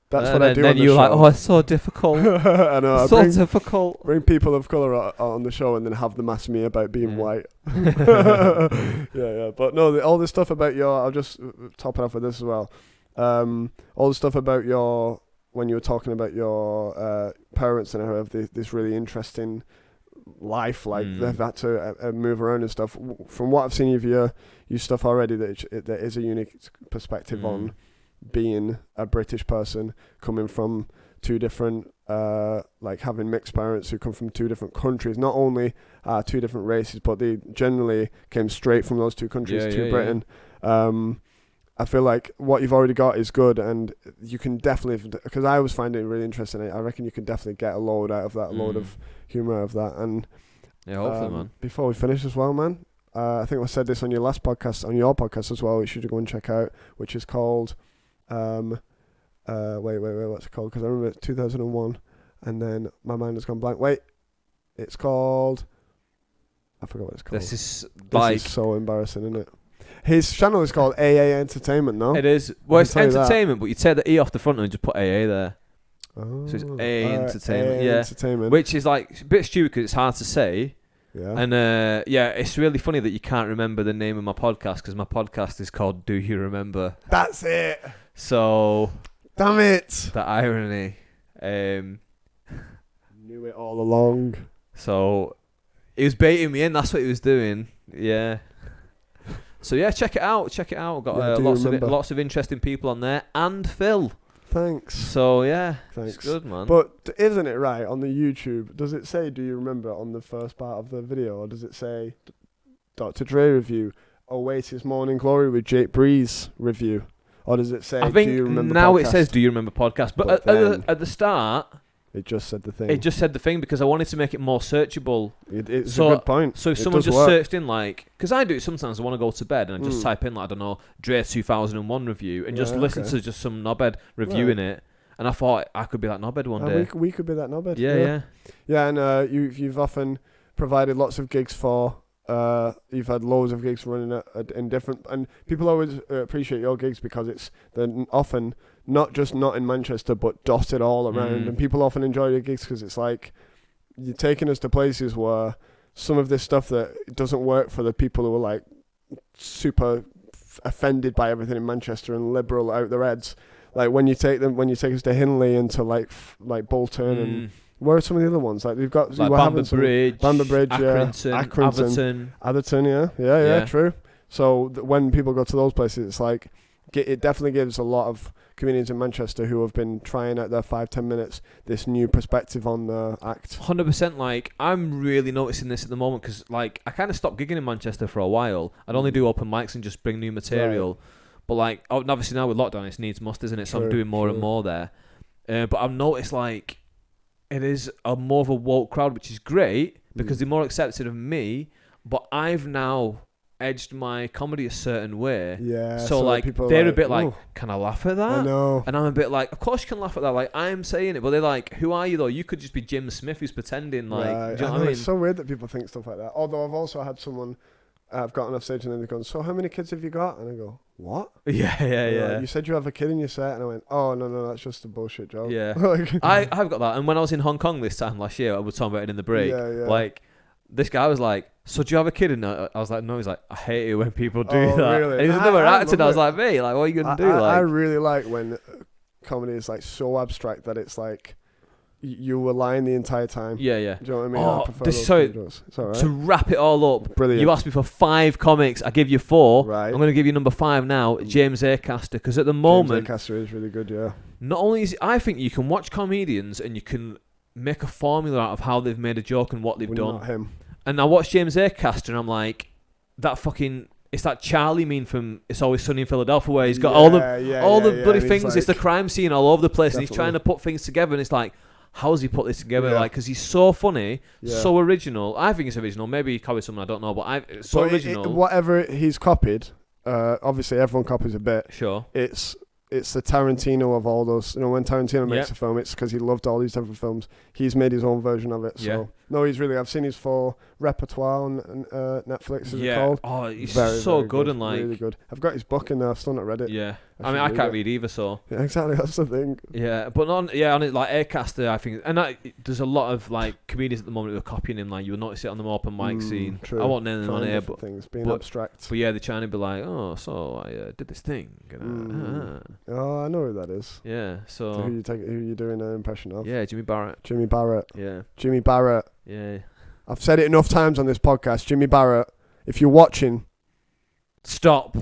That's what I do. Then you're like, oh, it's so difficult. I know. So difficult. Bring people of color on the show and then have them ask me about being white. Yeah. But no, all this stuff about I'll just top it off with this as well. All the stuff about when you were talking about your parents and how have this really interesting life, like they've had to move around and stuff. From what I've seen of your stuff already, there is a unique perspective on being a British person coming from two different like having mixed parents who come from two different countries, not only two different races, but they generally came straight from those two countries to Britain. I feel like what you've already got is good, and you can definitely, because I always find it really interesting, I reckon you can definitely get a load out of that, a load of humour out of that. And yeah, hopefully, man. Before we finish as well, man, I think I said this on your last podcast, on your podcast as well, which you should go and check out, which is called wait, what's it called? Because I remember it's 2001, and then my mind has gone blank. Wait, it's called, I forgot what it's called. This is so embarrassing, isn't it? His channel is called AA Entertainment, no? It is. Well, it's entertainment, but you take the E off the front and just put AA there. Oh, so it's AA Entertainment, AA Entertainment. Which is like a bit stupid because it's hard to say. Yeah. And it's really funny that you can't remember the name of my podcast because my podcast is called Do You Remember? That's it. So, damn it. The irony. Knew it all along. So, he was baiting me in. That's what he was doing. Yeah. So yeah, check it out. Got lots of interesting people on there, and Phil. Thanks. So yeah, thanks. It's good, man. But isn't it right on the YouTube? Does it say "Do you remember" on the first part of the video, or does it say Dr. Dre review, Oasis Morning Glory with Jake Breeze review, or does it say I think "Do you remember"? Now podcast? it says "Do you remember" podcast, but at the start. It just said the thing. It just said the thing because I wanted to make it more searchable. It's a good point. So if someone just searched in like, because I do it sometimes, I want to go to bed and I just type in like, I don't know, Dre 2001 review and just listen to just some knobhead reviewing it. And I thought I could be that knobhead one day. We could be that knobhead. Yeah. Yeah, and you've often provided lots of gigs for You've had loads of gigs running in different, and people always appreciate your gigs because they're often not in Manchester but dotted all around, and people often enjoy your gigs because it's like you're taking us to places where some of this stuff that doesn't work for the people who are like super offended by everything in Manchester and liberal out their heads. Like when you take us to Hindley and to like Bolton and where are some of the other ones? Like we've got like Bamber Bridge, Accrington, Atherton, yeah, true. So when people go to those places, it's like it definitely gives a lot of comedians in Manchester who have been trying out their 5-10 minutes this new perspective on the act. 100%. Like I'm really noticing this at the moment because like I kind of stopped gigging in Manchester for a while. I'd only do open mics and just bring new material. Right. But like obviously now with lockdown, it's needs must, isn't it? So I'm doing more and more there. But I've noticed like it is a more of a woke crowd, which is great because they're more accepted of me. But I've now edged my comedy a certain way. Yeah. So like they're a bit like, can I laugh at that? I know. And I'm a bit like, of course you can laugh at that. Like I'm saying it, but they're like, who are you though? You could just be Jim Smith who's pretending. Like, right. Do you know what I mean? It's so weird that people think stuff like that. Although I've also had someone. I've gotten off stage and then they've gone, so how many kids have you got? And I go, what? Yeah. Like, you said you have a kid in your set. And I went, oh, no, that's just a bullshit joke. Yeah. I've got that. And when I was in Hong Kong this time last year, I was talking about it in the break. Yeah. Like, this guy was like, so do you have a kid? And I was like, no. He's like, I hate it when people do that. Really? And he was another actor. I was like, mate, like, what are you going to do? I really like when comedy is like so abstract that it's like, you were lying the entire time. Yeah. Do you know what I mean? Oh, I prefer it's all right. To wrap it all up, brilliant. You asked me for 5 comics. I give you 4. Right. I'm going to give you number 5 now, James Acaster, because at the moment... James Acaster is really good, yeah. Not only is I think you can watch comedians and you can make a formula out of how they've made a joke and what they've done. Not him. And I watched James Acaster and I'm like, that fucking... It's that Charlie meme from It's Always Sunny in Philadelphia where he's got all the bloody things. Like, it's the crime scene all over the place and he's trying to put things together and it's like... How's he put this together? Like, because he's so funny, so original. I think it's original. Maybe he copied something I don't know, but it's so original. Whatever he's copied, obviously everyone copies a bit. Sure. It's the Tarantino of all those. You know, when Tarantino makes a film, it's because he loved all these different films. He's made his own version of it. So no, he's really. I've seen his full repertoire on Netflix. Is it called? Oh, he's so very good and like really good. I've got his book in there. I've still not read it. Yeah. I mean, I can't read either, so... Yeah, exactly, that's the thing. Yeah, but on it, like, Aircaster, I think... And there's a lot of, like, comedians at the moment who are copying him, like, you'll notice it on the open mic scene. True. I won't name them on air, but... things, being abstract. But yeah, they're trying to be like, oh, so I did this thing. You know? Oh, I know who that is. Yeah, so... Who you doing an impression of? Yeah, Jimmy Barrett. Yeah. Jimmy Barrett. Yeah. I've said it enough times on this podcast. Jimmy Barrett, if you're watching... Stop.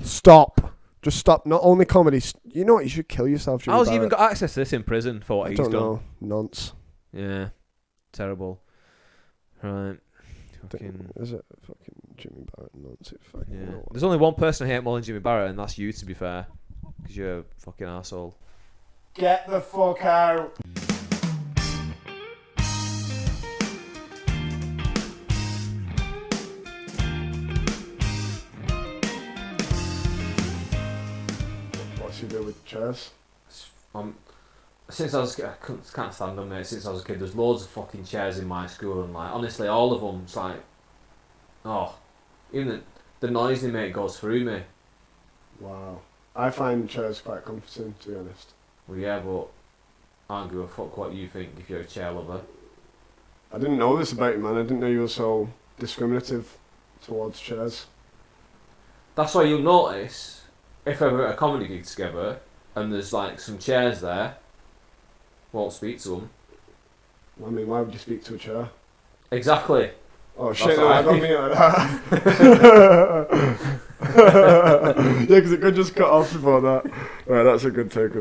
Just stop. Not only comedy. You know what? You should kill yourself, Jimmy How's Barrett. he even got access to this in prison for what he's done? I don't know. Nonce. Yeah. Terrible. Right. Is it fucking Jimmy Barrett nonce? Yeah. There's only one person I hate more than Jimmy Barrett, and that's you, to be fair. Because you're a fucking arsehole. Get the fuck out. You do with chairs? Since I was I can't stand them, mate. Since I was a kid, there's loads of fucking chairs in my school, and like honestly, all of them, it's like, even the noise they make goes through me. Wow, I find chairs quite comforting, to be honest. Well, yeah, but I don't give a fuck what you think if you're a chair lover. I didn't know this about you, man. I didn't know you were so discriminative towards chairs. That's why you'll notice. If we're at a comedy gig together and there's like some chairs there, won't speak to them. I mean, why would you speak to a chair? Exactly. Oh shit, no, I don't mean it like that. Yeah, because it could just cut off before that. Right, that's a good takeaway.